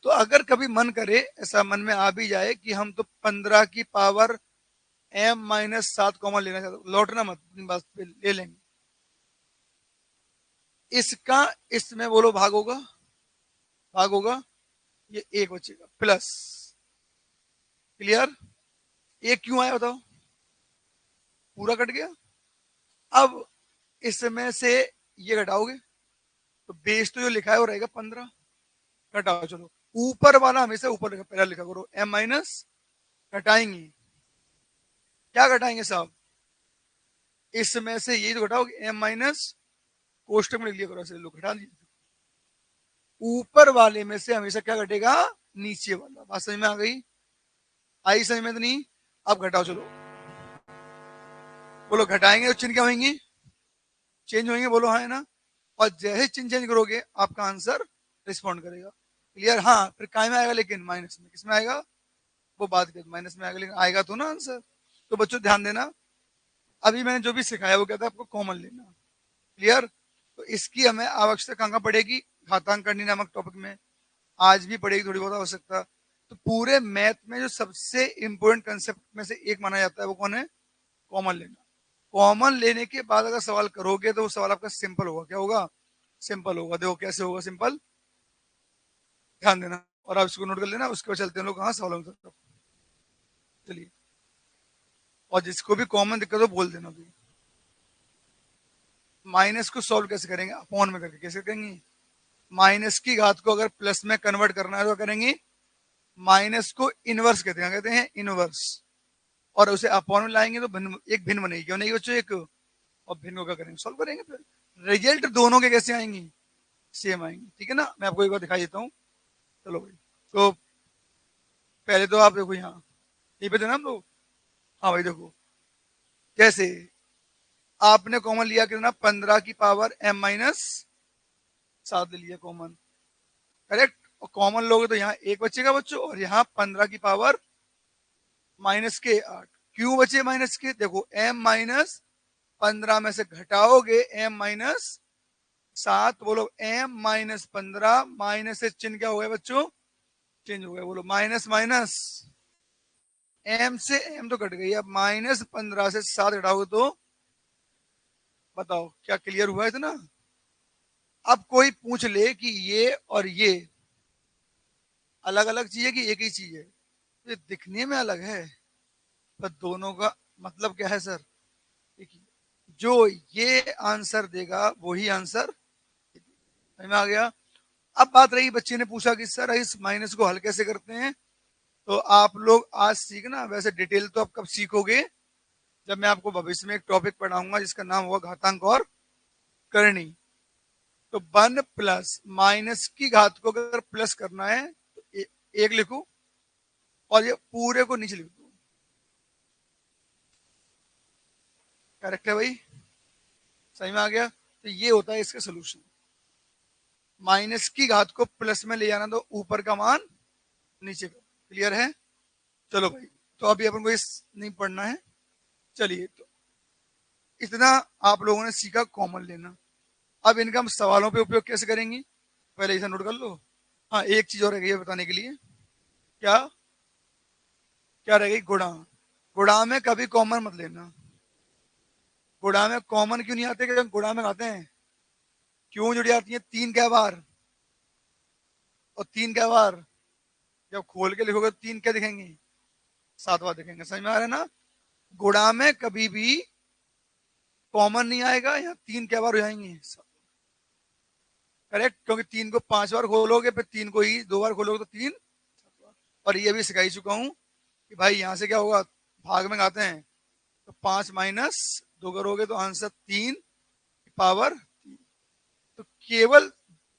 तो अगर कभी मन करे, ऐसा मन में आ भी जाए कि हम तो 15 की पावर M-7 कॉमन लेना चाहते, लौटना मत, अपनी बात पे ले लेंगे। इसका इसमें बोलो भाग होगा, भाग होगा, ये एक बचेगा प्लस, क्लियर। एक क्यों आया बताओ, पूरा कट गया। अब इसमें से ये घटाओगे तो बेस तो जो लिखा है वो रहेगा 15, घटाओ चलो, ऊपर वाला हमेशा ऊपर लिखा, पहला लिखा करो M-, घटाएंगे, क्या घटाएंगे साहब, इसमें से ये तो घटाओगे M-, कोष्टक में लिख लिया करो ऐसे, लो घटा दीजिए। ऊपर वाले में से हमेशा क्या घटेगा, नीचे वाला। बात समझ में आ गई, आई समझ में तो नहीं। अब घटाओ चलो, बोलो घटाएंगे तो चिन्ह क्या होंगी, चेंज होंगे, बोलो हाँ है ना। और जैसे चिन्ह चेंज करोगे आपका आंसर रिस्पॉन्ड करेगा, क्लियर। हाँ फिर काय में आएगा, लेकिन माइनस में, किसमें आएगा, वो बात कर, माइनस में आएगा, लेकिन आएगा तो ना आंसर। तो बच्चों ध्यान देना, अभी मैंने जो भी सिखाया वो कहता है आपको कॉमन लेना, क्लियर। तो इसकी हमें आवश्यकता कहाँ पड़ेगी, घातांक करनी नामक टॉपिक में, आज भी पड़ेगी थोड़ी बहुत आवश्यकता। तो पूरे मैथ में जो सबसे इंपॉर्टेंट कंसेप्ट में से एक माना जाता है वो कौन है, कॉमन लेना। कॉमन लेने के बाद अगर सवाल करोगे तो वो सवाल आपका सिंपल होगा, क्या होगा, सिंपल होगा। देखो कैसे होगा सिंपल, ध्यान देना और आप इसको नोट कर लेना। उसके बाद चलते हैं लोग कहाँ सवालों की तरफ। चलिए, और जिसको भी कॉमन दिक्कत हो बोल देना भी। माइनस को सॉल्व कैसे करेंगे, अपॉन में करके कैसे करेंगे। माइनस की घात को अगर प्लस में कन्वर्ट करना है तो करेंगे, माइनस को इनवर्स कहते हैं, कहते हैं इनवर्स, और उसे अपॉन में लाएंगे तो भिन्न, एक भिन्न बनेगी, क्यों नहीं बच्चों, एक, और भिन्न को क्या करेंगे, सॉल्व करेंगे। फिर रिजल्ट दोनों के कैसे आएंगे, सेम आएंगे। ठीक है ना, मैं आपको एक बार दिखाई देता हूँ। चलो भाई, तो पहले तो आप देखो यहाँ, ये पे थे ना हम लोग। हाँ भाई देखो, जैसे आपने कॉमन लिया कितना, 15 की पावर m माइनस 7 ले लिया कॉमन, करेक्ट। और कॉमन लोगे तो यहाँ एक बचेगा बच्चों, और यहाँ 15 की पावर माइनस के 8। क्यों बचे माइनस के, देखो m माइनस 15 में से घटाओगे m माइनस 7, बोलो m माइनस 15, माइनस से चिन्ह क्या हो गया बच्चों, चेंज हो गया। बोलो माइनस माइनस, m से m तो कट गई, अब माइनस 15 से 7 घटाओगे तो बताओ क्या क्लियर हुआ है इतना। अब कोई पूछ ले कि ये और ये अलग अलग चीज है कि एक ही चीज है, ये दिखने में अलग है पर दोनों का मतलब क्या है सर, देखिए, जो ये आंसर देगा वही आंसर, समझ में आ गया। अब बात रही, बच्चे ने पूछा कि सर इस माइनस को हल कैसे करते हैं, तो आप लोग आज सीखना, वैसे डिटेल तो आप कब सीखोगे, जब मैं आपको भविष्य में एक टॉपिक पढ़ाऊंगा जिसका नाम होगा घातांक और करनी। तो 1 प्लस माइनस की घात को अगर प्लस करना है तो एक लिखो, और ये पूरे को नीचे लिख दो। करेक्ट है भाई, सही में आ गया। तो ये होता है इसका सोल्यूशन, माइनस की घात को प्लस में ले जाना तो ऊपर का मान नीचे का। क्लियर है, चलो भाई, तो अभी अपन को इस नहीं पढ़ना है। चलिए, तो इतना आप लोगों ने सीखा कॉमन लेना। अब इनका हम सवालों पे उपयोग कैसे करेंगे, पहले इसे नोट कर लो। हाँ, एक चीज और रह गई है बताने के लिए। क्या, क्या रह गई, गुणा। गुणा में कभी कॉमन मत लेना। गुणा में कॉमन क्यों नहीं आते, कि गुणा में आते हैं, क्यों जुड़ी आती है, 3 क्या बार, और 3 क्या बार, जब खोल के लिखोगे तो 3 क्या दिखेंगे, 7 बार दिखेंगे। समझ में आ रहा है ना, गुणा में कभी भी कॉमन नहीं आएगा, यहाँ 3 क्या बार हो जाएंगे, करेक्ट, क्योंकि 3 को 5 बार खोलोगे, फिर 3 को ही 2 बार खोलोगे तो 3। और ये भी सिखाई चुका हूं कि भाई यहाँ से क्या होगा, भाग में आते हैं तो 5 माइनस 2 करोगे तो आंसर 3 पावर 3। तो केवल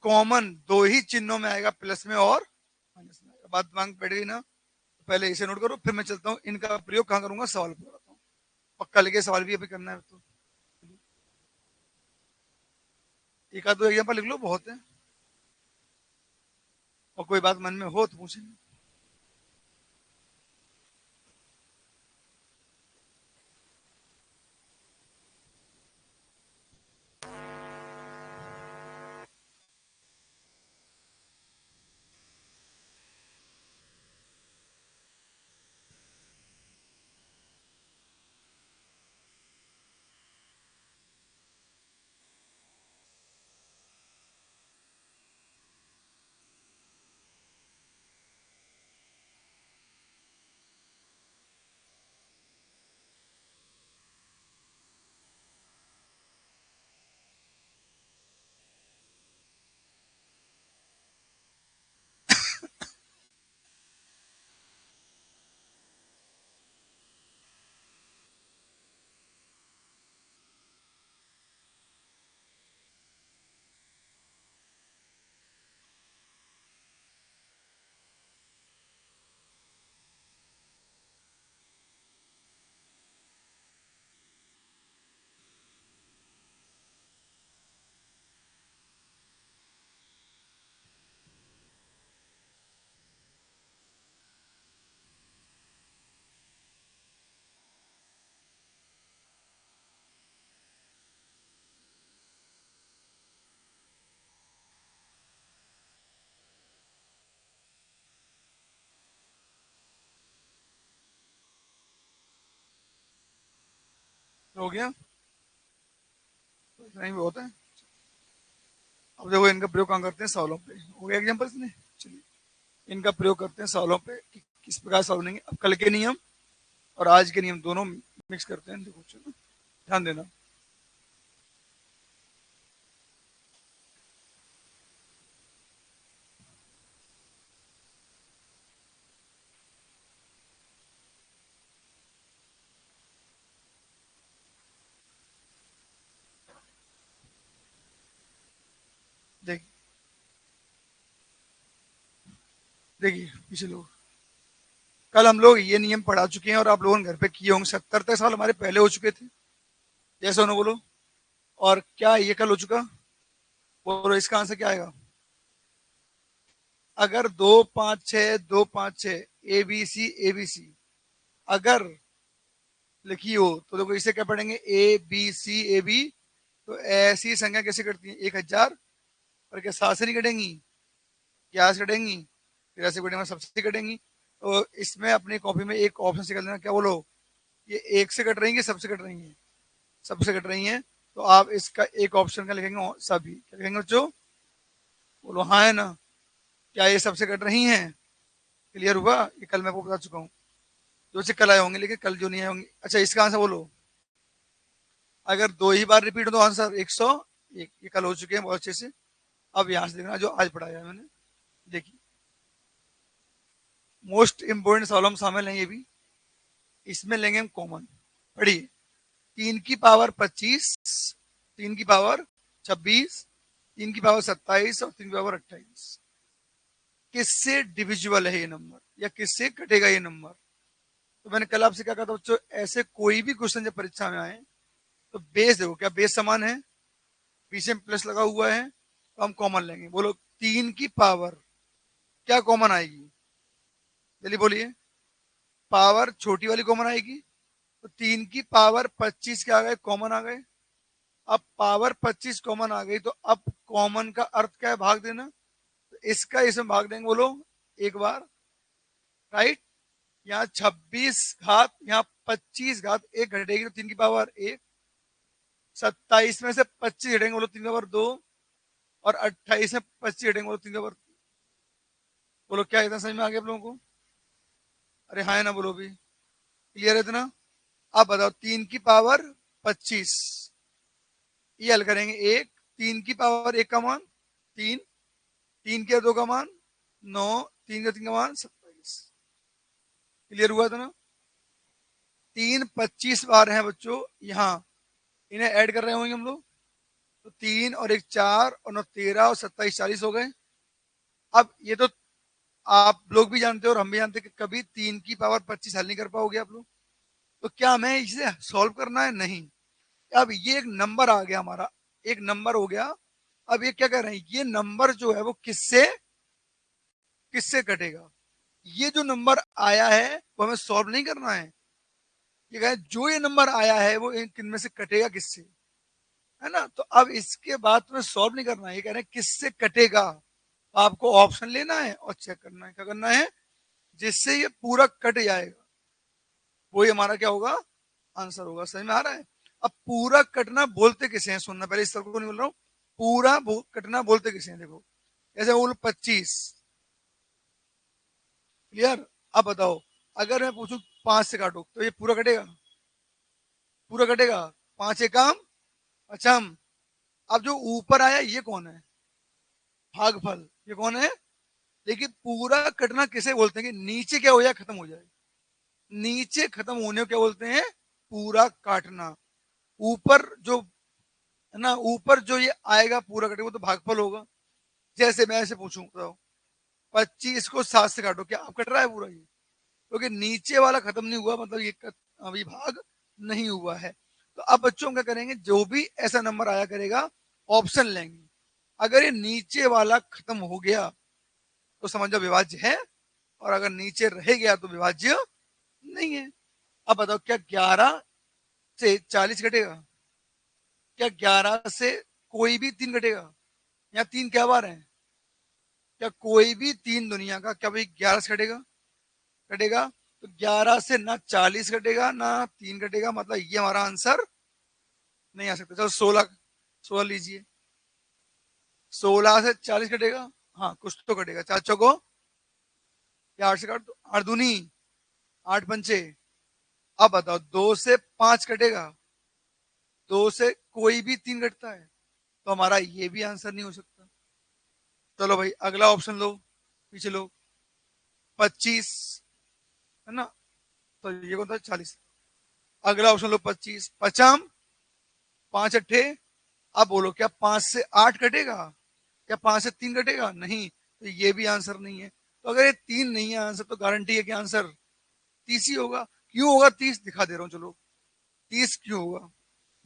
कॉमन दो ही चिन्हों में आएगा, प्लस में और माइनस में आएगा। बात मांग पड़ गई ना, तो पहले इसे नोट करो, फिर मैं चलता हूँ इनका प्रयोग कहाँ करूंगा, सवाल पर आता हूँ, और कल के सवाल भी अभी करना है। तो एक आध दो एग्जाम्पल लिख लो, बहुत है, और कोई बात मन में हो तो पूछेंगे। हो गया, नहीं बहुत है। अब देखो इनका प्रयोग कहाँ करते हैं, सवालों पे। हो गया एग्जाम्पल ने, चलिए इनका प्रयोग करते हैं सवालों पे कि किस प्रकार सॉल्व करेंगे। अब कल के नियम और आज के नियम दोनों मिक्स करते हैं। देखो चलो ध्यान देना। देखिए देखिए पीछे लोग, कल हम लोग ये नियम पढ़ा चुके हैं और आप लोगों ने घर पे किए होंगे। 70 तक साल हमारे पहले हो चुके थे, जैसे उन्होंने बोलो। और क्या ये कल हो चुका? बोलो इसका आंसर क्या आएगा? अगर 2 5 6 2 5 6 ABC अगर लिखी हो तो देखो इसे क्या पढ़ेंगे, ABC AB। तो ऐसी संख्या कैसे कटती है? 1000 और क्या 7 से नहीं कटेंगी? क्या से कटेंगी? 13 से कटेंगी, सबसे कटेंगी। तो इसमें अपनी कॉपी में एक ऑप्शन निकाल देना। क्या बोलो, ये एक से कट रही है, सबसे कट रही है? सबसे कट रही है। तो आप इसका एक ऑप्शन का लिखेंगे सभी। क्या लिखेंगे बच्चों? बोलो हाँ है ना। क्या ये सबसे कट रही हैं? क्लियर हुआ? ये कल मैं आपको बता चुका हूँ, जो से कल आए होंगे, लेकिन कल जो नहीं आए होंगे। अच्छा इसका आंसर बोलो। अगर 2 ही बार रिपीट हो तो आंसर 101। ये कल हो चुके हैं बहुत अच्छे से। अब यहां से देखना जो आज पढ़ाया है मैंने। देखिए मोस्ट इंपोर्टेंट सवालों में शामिल है ये भी। इसमें लेंगे हम कॉमन। पढ़िए, 3 की पावर 25, 3 की पावर 26, 3 की पावर 27 और 3 की पावर 28 किससे डिविजिबल है ये नंबर, या किससे कटेगा ये नंबर? तो मैंने कल आपसे क्या कहा था बच्चों, ऐसे कोई भी क्वेश्चन जब परीक्षा में आए तो बेस देखो, क्या बेस समान है, पीछे प्लस लगा हुआ है, तो हम कॉमन लेंगे। बोलो 3 की पावर क्या कॉमन आएगी? जल्दी बोलिए। पावर छोटी वाली कॉमन आएगी। तो 3 की पावर 25 क्या आ गए? कॉमन आ गए। अब पावर 25 कॉमन आ गई, तो अब कॉमन का अर्थ क्या है? भाग देना। तो इसका इसमें भाग देंगे। बोलो एक बार, राइट। यहाँ 26 घात, यहाँ 25 घात, एक घटेगी तो 3 की पावर 1। 27 में से 25 घटेंगे, बोलो 3 की पावर 2। और 28 में 25 घटेंगे, बोलो 3 की पावर 3। बोलो क्या इतना समझ में आ गया आप लोगों को? अरे हाँ है ना, बोलो भी। क्लियर है इतना? अब बताओ 3 की पावर 25 ये हल करेंगे। 3 की पावर 1 का मान 3, 3 के 2 का मान 9, 3 के 3 का मान 27। क्लियर हुआ था ना? 3 25 बार हैं बच्चों यहाँ, इन्हें ऐड कर रहे होंगे हम लोग। तो 3 और 1 4 और 9 13 और 27 40 हो गए। अब ये तो आप लोग भी जानते हो और हम भी जानते हैं कि कभी 3 की पावर 25 हल नहीं कर पाओगे आप लोग। तो क्या हमें इसे सॉल्व करना है? नहीं। अब ये एक नंबर आ गया हमारा, एक नंबर हो गया। अब ये क्या कर रहे हैं, ये नंबर जो है वो किससे किससे कटेगा? ये जो नंबर आया है वो हमें सॉल्व नहीं करना है। ये कहे जो ये नंबर आया है वो किनमें से कटेगा, किससे, है ना? तो अब इसके बाद तुम्हें सॉल्व नहीं करना है, ये कह रहे हैं किससे कटेगा। आपको ऑप्शन लेना है और चेक करना है। क्या करना है? जिससे ये पूरा कट जाएगा वही हमारा क्या होगा, आंसर होगा। समझ में आ रहा है? अब पूरा कटना बोलते किसे हैं, सुनना पहले, इस तरह को नहीं बोल रहा हूँ। पूरा कटना बोलते किसे हैं? देखो जैसे बोलो 25। क्लियर? अब बताओ, अगर मैं पूछूं 5 से काटो तो ये पूरा कटेगा? पूरा कटेगा। 5 एक काम अचम। अब जो ऊपर आया ये कौन है? भागफल। ये कौन है? लेकिन पूरा कटना किसे बोलते हैं कि नीचे क्या हो जाए, खत्म हो जाए। नीचे खत्म होने को क्या बोलते हैं? पूरा काटना। ऊपर जो है ना, ऊपर जो ये आएगा पूरा कटेगा वो तो भागफल होगा। जैसे मैं ऐसे पूछूं, बताओ 25 को 7 से काटो, क्या आप कट रहा है पूरा ये? क्योंकि नीचे वाला खत्म नहीं हुआ, मतलब ये अभी भाग नहीं हुआ है। तो अब बच्चों क्या करेंगे, जो भी ऐसा नंबर आया करेगा ऑप्शन लेंगे। अगर ये नीचे वाला खत्म हो गया तो समझो विभाज्य है, और अगर नीचे रह गया तो विभाज्य नहीं है। अब बताओ, क्या 11 से 40 घटेगा? क्या 11 से कोई भी 3 घटेगा? या 3 क्या बार है? क्या कोई भी 3 दुनिया का क्या भाई 11 से घटेगा? घटेगा। तो 11 से ना 40 घटेगा ना 3 घटेगा, मतलब ये हमारा आंसर नहीं आ सकता। चलो 16 16 लीजिए। 16 से 40 कटेगा, हाँ कुछ तो कटेगा, 4 चौको या 8 से काट दो, 8 दूनी 8 पंचे। अब बताओ 2 से 5 कटेगा, 2 से कोई भी 3 कटता है, तो हमारा ये भी आंसर नहीं हो सकता। चलो भाई अगला ऑप्शन लो, पीछे लो, 25 है ना, तो ये कौन था 40। अगला ऑप्शन लो 25, पचम 5 अट्ठे। अब बोलो क्या 5 से 8 कटेगा या 5 से 3 कटेगा, नहीं, तो ये भी आंसर नहीं है। तो अगर ये 3 नहीं है आंसर, तो गारंटी है कि आंसर 30 ही होगा। क्यों होगा 30, दिखा दे रहा हूं, चलो 30 क्यों होगा,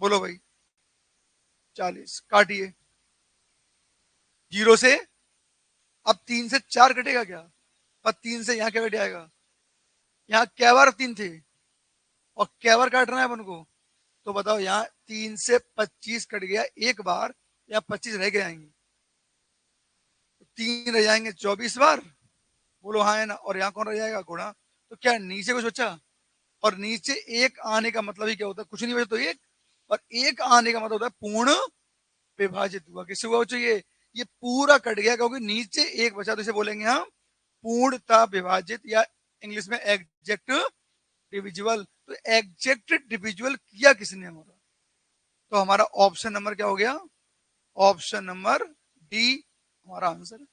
बोलो भाई। 40 काटिए, 0 से, अब 3 से 4 कटेगा क्या, और 3 से यहाँ क्या कट जाएगा, यहाँ क्या बार 3 थे और क्या बार काटना है अपन को, तो बताओ यहाँ 3 से 25 कट गया एक बार, या 25 रह गए आएंगे, 3 रह जाएंगे 24 बार, बोलो हाँ है ना, और यहाँ कौन रह जाएगा गुणा। तो क्या नीचे कुछ बचा, और नीचे एक आने का मतलब ही क्या होता है, कुछ नहीं बचा तो एक, और एक आने का मतलब होता है पूर्ण विभाजित हुआ। किससे हुआ बच्चों, ये पूरा कट गया, क्योंकि नीचे एक बचा, तो इसे बोलेंगे हम पूर्णता विभाजित, या इंग्लिश में एग्जैक्ट डिविजिबल। तो एग्जैक्ट डिविजिबल किया किसने हमारा, तो हमारा ऑप्शन नंबर क्या हो गया, ऑप्शन नंबर डी हमारा आंसर।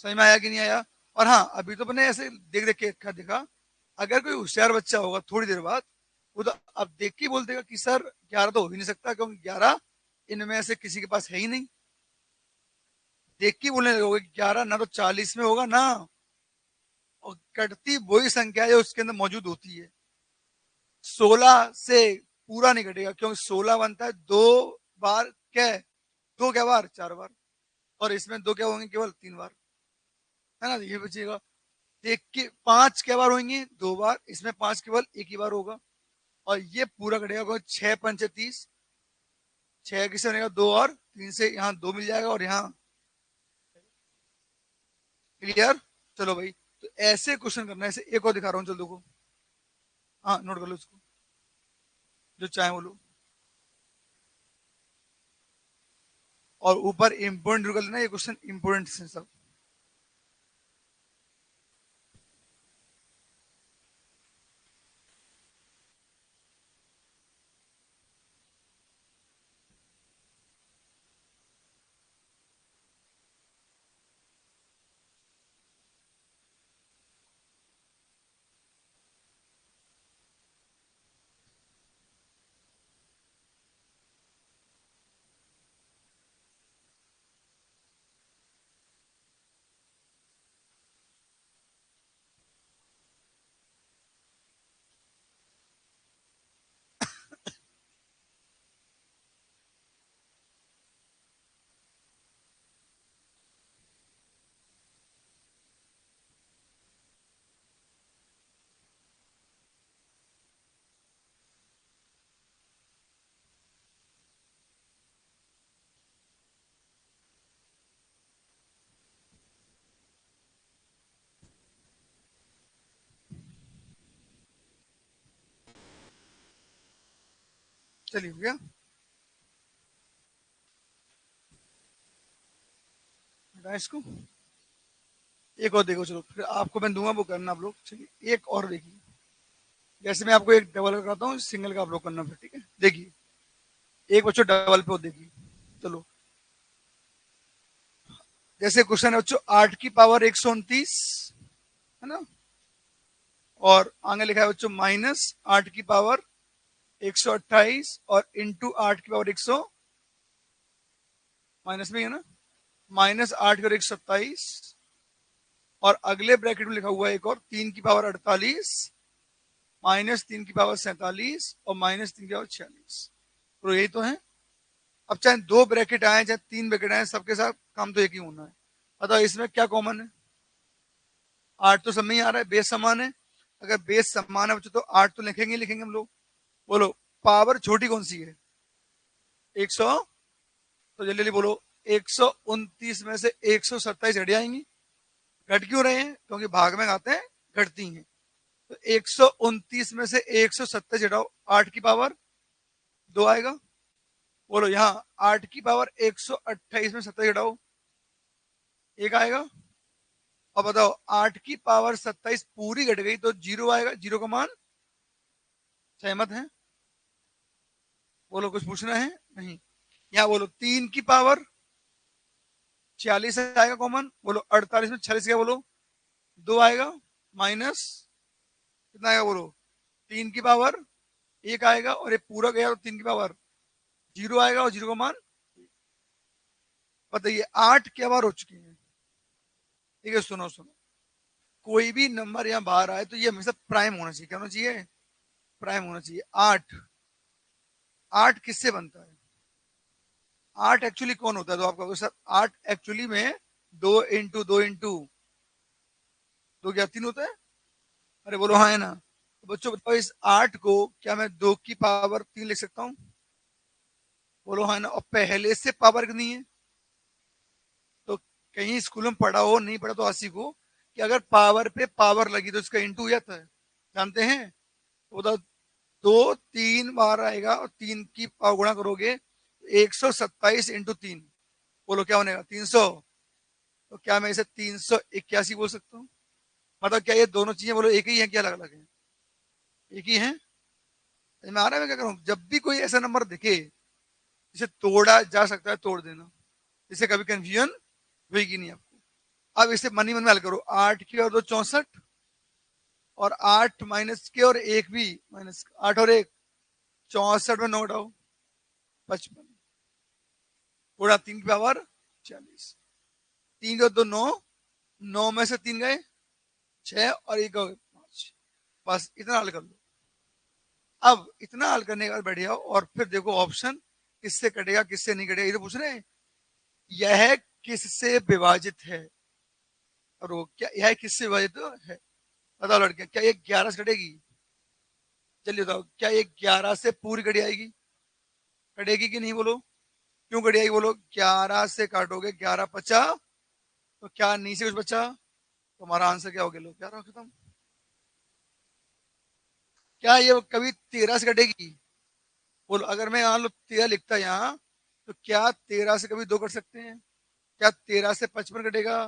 समझ में आया कि नहीं आया। और हाँ अभी तो अपने ऐसे देख देख के क्या देखा, अगर कोई होशियार बच्चा होगा थोड़ी देर बाद, वो तो अब देख के बोल देगा कि सर 11 तो हो ही नहीं सकता, क्योंकि 11 इनमें से किसी के पास है ही नहीं। देख के बोलने लगोगे 11 ना तो 40 में होगा ना, और कटती वही संख्या है उसके अंदर मौजूद होती है। 16 से पूरा नहीं कटेगा, क्योंकि 16 बनता है 2 बार क्या, 2 क्या बार 4 बार, और इसमें 2 क्या होंगे केवल 3 बार, है ना, ये बचेगा। देख के 5 क्या बार होंगे 2 बार, इसमें 5 केवल एक ही बार होगा, और ये पूरा कटेगा क्योंकि 6 पंचे 30, 6 किससे बनेगा 2, और 3 से यहाँ 2 मिल जाएगा, और यहाँ क्लियर। चलो भाई, तो ऐसे क्वेश्चन करना है, ऐसे एक और दिखा रहा हूँ, चलो देखो, हाँ नोट कर लो इसको, जो चाहे बोलो, और ऊपर इंपोर्टेंट कर लेना, ये क्वेश्चन इंपोर्टेंट है सब। चलिए हो गया, इसको एक और देखो, चलो फिर आपको मैं दूंगा वो करना आप लोग। चलिए एक और देखिए, जैसे मैं आपको एक डबल कराता हूँ, सिंगल का आप लोग करना फिर, ठीक है। देखिए एक बच्चों डबल पे, देखिए चलो, जैसे क्वेश्चन है बच्चों 8 की पावर 129, है ना, और आगे लिखा है बच्चों -8 की पावर 128, और इंटू 8 की पावर 100, माइनस में है ना, -8 की पावर 127, और अगले ब्रैकेट में लिखा हुआ है एक और 3 की पावर 48, -3 की पावर 47, और -3 की पावर 46। तो यही तो है। अब चाहे 2 ब्रैकेट आए चाहे 3 ब्रैकेट आए, सबके साथ काम तो एक ही होना है। बताओ इसमें क्या कॉमन है, 8 तो सब में ही आ रहा है, बेस समान है। अगर बेस समान है बच्चों तो 8 तो लिखेंगे लिखेंगे हम लोग। बोलो पावर छोटी कौन सी है, 100, तो जल्दी जल्दी बोलो, 129 में से 127 हट जाएंगी। घट क्यों रहे हैं, क्योंकि भाग में आते हैं घटती हैं। तो 129 में से 127 हटाओ, 8 की पावर 2 आएगा, बोलो यहाँ 8 की पावर 128 में 27 घटाओ, एक आएगा। और बताओ 8 की पावर 27 पूरी घट गई तो जीरो आएगा, जीरो का मान। सहमत है? बोलो कुछ पूछना है? नहीं। यहाँ बोलो 3 की पावर 46 आएगा कॉमन, बोलो 48 में 46 क्या बोलो, 2 आएगा, माइनस कितना आएगा बोलो, 3 की पावर एक आएगा, और ये पूरा गया तो 3 की पावर जीरो आएगा, और जीरो का मान। बताइए 8 क्या बार हो चुकी है? ठीक है, सुनो सुनो, कोई भी नंबर यहाँ बाहर आए तो ये हमेशा प्राइम होना चाहिए। क्या होना चाहिए? प्राइम होना चाहिए। 8, 8 किससे बनता है? 8 एक्चुअली कौन होता है? तो आप कहोगे सर 8 एक्चुअली में 2 क्या 3 होता है? अरे बोलो हाँ है ना। तो बच्चों बताओ इस 8 को क्या मैं 2 की पावर 3 लिख सकता हूँ? बोलो हाँ है ना। और पहले से पावर कितनी है? तो कहीं स्कूल में पढ़ा हो, नहीं पढ़ा तो आशी को, कि अगर पावर पे पावर लगी तो इसका इंटू हो जाता है, जानते हैं? तो बताओ 2 3 बार आएगा और 3 की पावर गुणा करोगे 127 इंटू 3, बोलो क्या बनेगा? 300। तो क्या मैं इसे 381 बोल सकता हूँ? मतलब क्या ये दोनों चीजें बोलो एक ही है, क्या अलग अलग है? एक ही है। मैं आ रहा है, मैं क्या करूँ, जब भी कोई ऐसा नंबर दिखे जिसे तोड़ा जा सकता है तोड़ देना, जिससे कभी कंफ्यूजन होगी नहीं आपको। अब इसे मनी मन में हल करो, 8 की और 2 64, और 8 माइनस के और एक भी माइनस, 8 और एक 64 में 9 घटाओ 55, थोड़ा 3 की पावर 40, 3 का 2 9, 9 में से 3 गए 6, और एक 5। बस इतना हल कर लो। अब इतना हल करने के बाद बैठ जाओ और फिर देखो ऑप्शन किससे कटेगा किससे नहीं कटेगा। ये तो पूछ रहे हैं यह किससे विभाजित है, और वो क्या यह किससे विभाजित है? बताओ लड़के, क्या ये 11 से कटेगी? चलिए बताओ, क्या ये 11 से पूरी कटी आएगी? कटेगी कि नहीं बोलो? क्यों कटी आएगी बोलो? 11 से काटोगे 11 बचा, तो क्या नीचे कुछ बचा? तो हमारा आंसर क्या हो गया? लो 11 खत्म। क्या ये कभी 13 से कटेगी? बोलो अगर मैं यहाँ लो 13 लिखता यहाँ, तो क्या 13 से कभी 2 कट सकते हैं? क्या 13 से 55 कटेगा?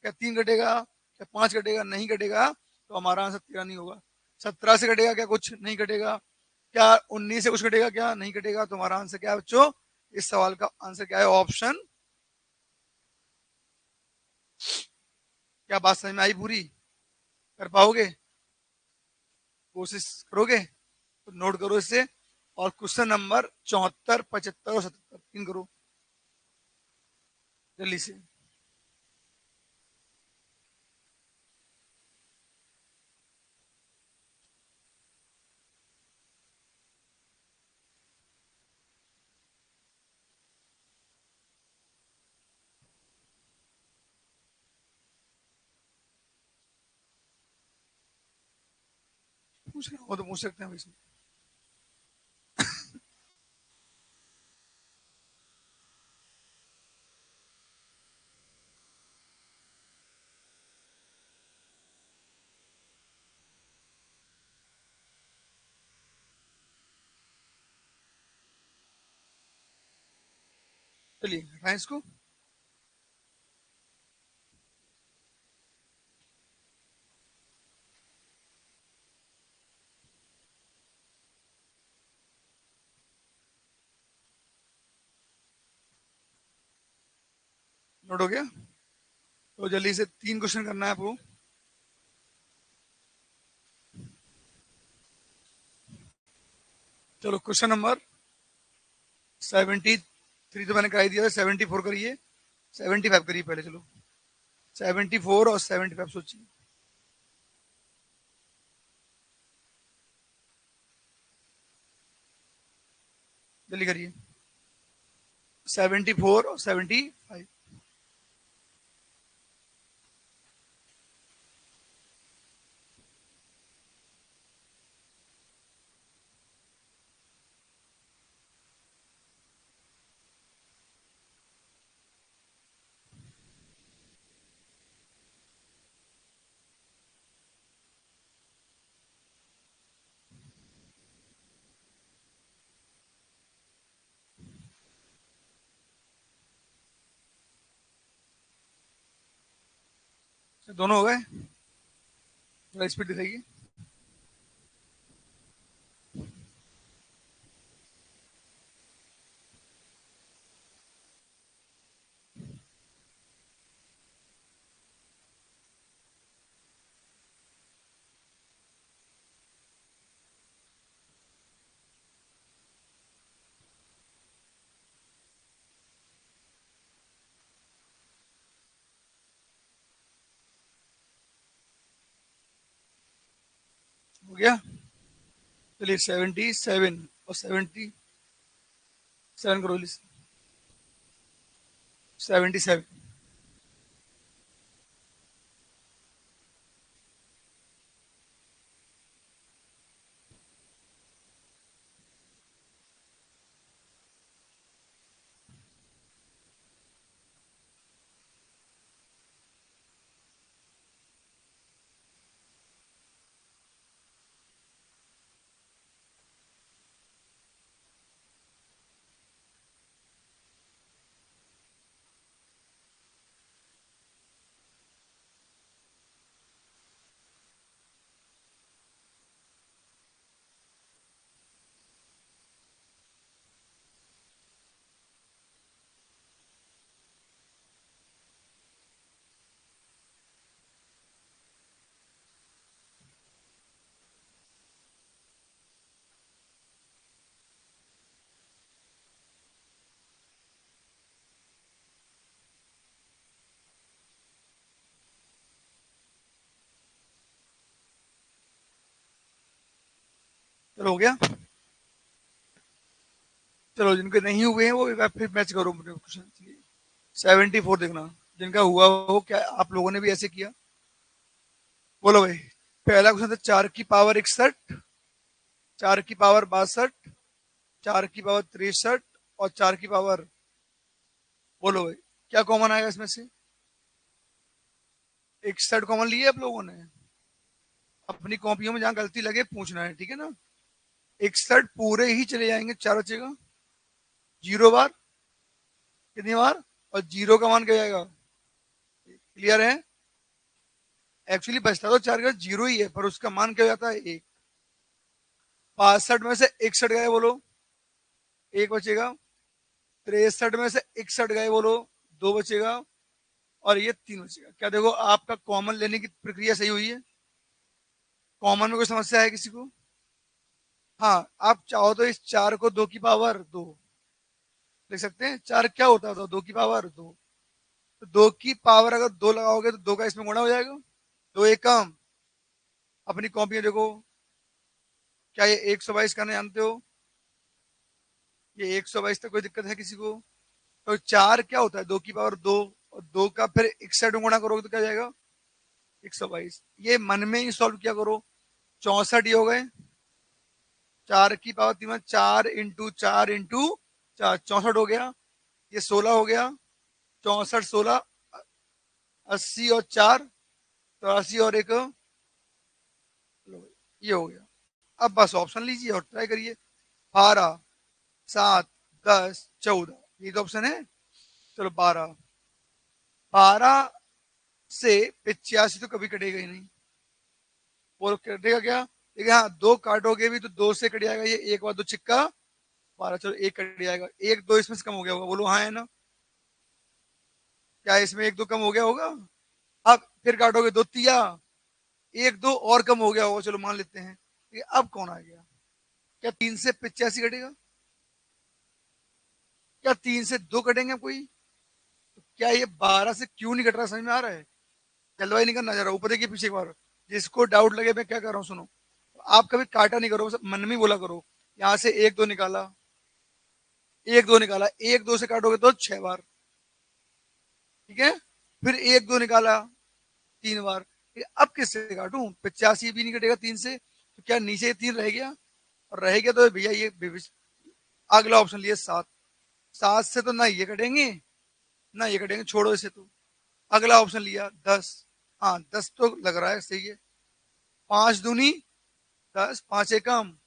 क्या 3 कटेगा? क्या 5 कटेगा? नहीं कटेगा, तो हमारा आंसर 13 नहीं होगा। 17 से कटेगा क्या? कुछ नहीं कटेगा। क्या 19 से कुछ कटेगा? क्या नहीं कटेगा, तो हमारा आंसर क्या है बच्चों? इस सवाल का आंसर क्या है? ऑप्शन। क्या बात समझ में आई पूरी? कर पाओगे? कोशिश करोगे? तो नोट करो इसे, और क्वेश्चन नंबर 74 75 और 77 तीन करो जल्दी से। पूछ रहे हो तो पूछ सकते हैं वैसे। चलिए हटाएं इसको। नोट हो गया? तो जल्दी से 3 क्वेश्चन करना है आपको। चलो क्वेश्चन नंबर 73 तो मैंने कराई दिया था, 74 करिए, 75 करिए पहले। चलो 74 और 75 सोचिए, जल्दी करिए। 74 और 75। दोनों हो गए? थोड़ा स्पीड दिखाइए। हो गया? चलिए 77 और 77 करो, 77। चलो हो गया? चलो जिनके नहीं हुए हैं वो एक बार फिर मैच करो मुझे क्वेश्चन। 74 देखना, जिनका हुआ हो। क्या आप लोगों ने भी ऐसे किया? बोलो भाई। पहला क्वेश्चन था 4 की पावर 61, 4 की पावर 62, 4 की पावर 63 और 4 की पावर। बोलो भाई, क्या कॉमन आएगा इसमें से? 61 कॉमन लिए आप लोगों ने? अपनी कॉपियों में जहां गलती लगे पूछना है, ठीक है ना? 61 पूरे ही चले जाएंगे, 4 बचेगा। 0 बार कितनी बार? और 0 का मान क्या जाएगा? क्लियर है? एक्चुअली बचता तो 4 का 0 ही है, पर उसका मान क्या हो जाता है? 1। 62 में से 61 गए, बोलो। 1 बचेगा। 63 में से 61 गए, बोलो। 2 बचेगा। और ये 3 बचेगा। क्या देखो, आपका कॉमन लेने की प्रक्रिया सही हुई है? कॉमन में कोई समस्या है किसी को? हाँ, आप चाहो तो इस 4 को 2 की पावर 2 लिख सकते हैं। 4 क्या होता था? 2 की पावर 2। तो 2 की पावर अगर 2 लगाओगे तो 2 का इसमें गुणा हो जाएगा। 2 एकम। अपनी कॉपी में देखो। क्या ये 122 करना जानते हो? ये 122 तक कोई दिक्कत है किसी को? तो 4 क्या होता है? 2 की पावर 2। और 2 का फिर 61 गुणा करोगे तो क्या जाएगा? 122। ये मन में ही सॉल्व किया करो। 64 ये हो गए। 4 की पावर 3 4 इंटू 4 64 हो गया। ये 16 हो गया। 64 16 80 और 4 84 और एक, ये हो गया। अब बस ऑप्शन लीजिए और ट्राई करिए। 12 7 10 14, ये तो ऑप्शन है। चलो 12। 12 से 85 तो कभी कटेगा ही नहीं। वो कटेगा क्या? देखिए, हाँ, 2 काटोगे भी तो 2 से कट जाएगा। ये एक बार 2 चिक्का 12। चलो एक कट जाएगा। 1 2 इसमें से कम हो गया होगा, बोलो हाँ है ना? क्या इसमें 1 2 कम हो गया होगा? अब फिर काटोगे 2 तिया, 1 2 और कम हो गया होगा, चलो मान लेते हैं। अब कौन आ गया? क्या 3 से 85 कटेगा? क्या 3 से 2 कटेंगे कोई? तो क्या ये 12 से क्यों नहीं कट रहा, समझ में आ रहा है? जल्दबाजी नहीं करना, जरा ऊपर देखिए पीछे एक बार। जिसको डाउट लगे मैं क्या कर रहा हूँ सुनो। आप कभी काटा नहीं करो, मन में ही बोला करो। यहाँ से 1 2 निकाला, 1 2 निकाला, 1 2 से काटोगे तो 6 बार, ठीक है? फिर 1 2 निकाला 3 बार। अब किससे काटूं? 85 भी नहीं कटेगा 3 से, तो क्या नीचे 3 रह गया? और रह गया तो भैया ये अगला ऑप्शन लिए 7। 7 से तो ना ये कटेंगे ना ये कटेंगे, छोड़ो इसे तो। अगला ऑप्शन लिया 10। हाँ 10 तो लग रहा है सही है। 5 दूनी 10, 5 एकम।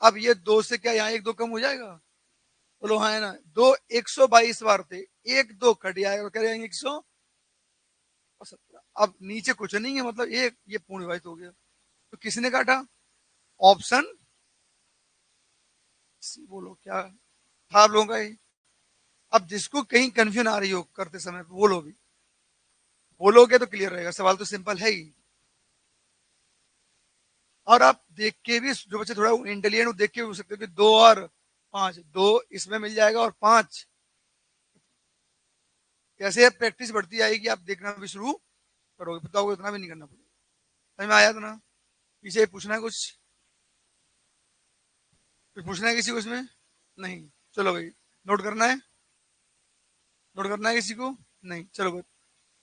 अब ये 2 से क्या यहाँ 1 2 कम हो जाएगा? बोलो हाँ है ना? 2 122 बार थे, 1 2 कट जाएगा, क्या रहेंगे? 117। अब नीचे कुछ नहीं है, मतलब ये पूर्ण विभाजित हो गया। तो किसने काटा? Option C. बोलो क्या था आप लोगों का ये? अब जिसको कहीं कंफ्यूजन आ रही हो करते समय बोलो भी, बोलोगे तो क्लियर रहेगा, सवाल तो सिंपल है ही। और आप देख के भी, जो बच्चे थोड़ा इंटेलिजेंट हो देख के भी हो सकते हो कि 2 और 5, 2 इसमें मिल जाएगा और 5। कैसे प्रैक्टिस बढ़ती आएगी आप देखना भी शुरू करोगे, पता होगा, इतना भी नहीं करना पड़ेगा। समझ में आया था ना? पीछे पूछना है कुछ पूछना है किसी को इसमें? नहीं। चलो भाई, नोट करना है? नोट करना है किसी को? नहीं। चलो भाई,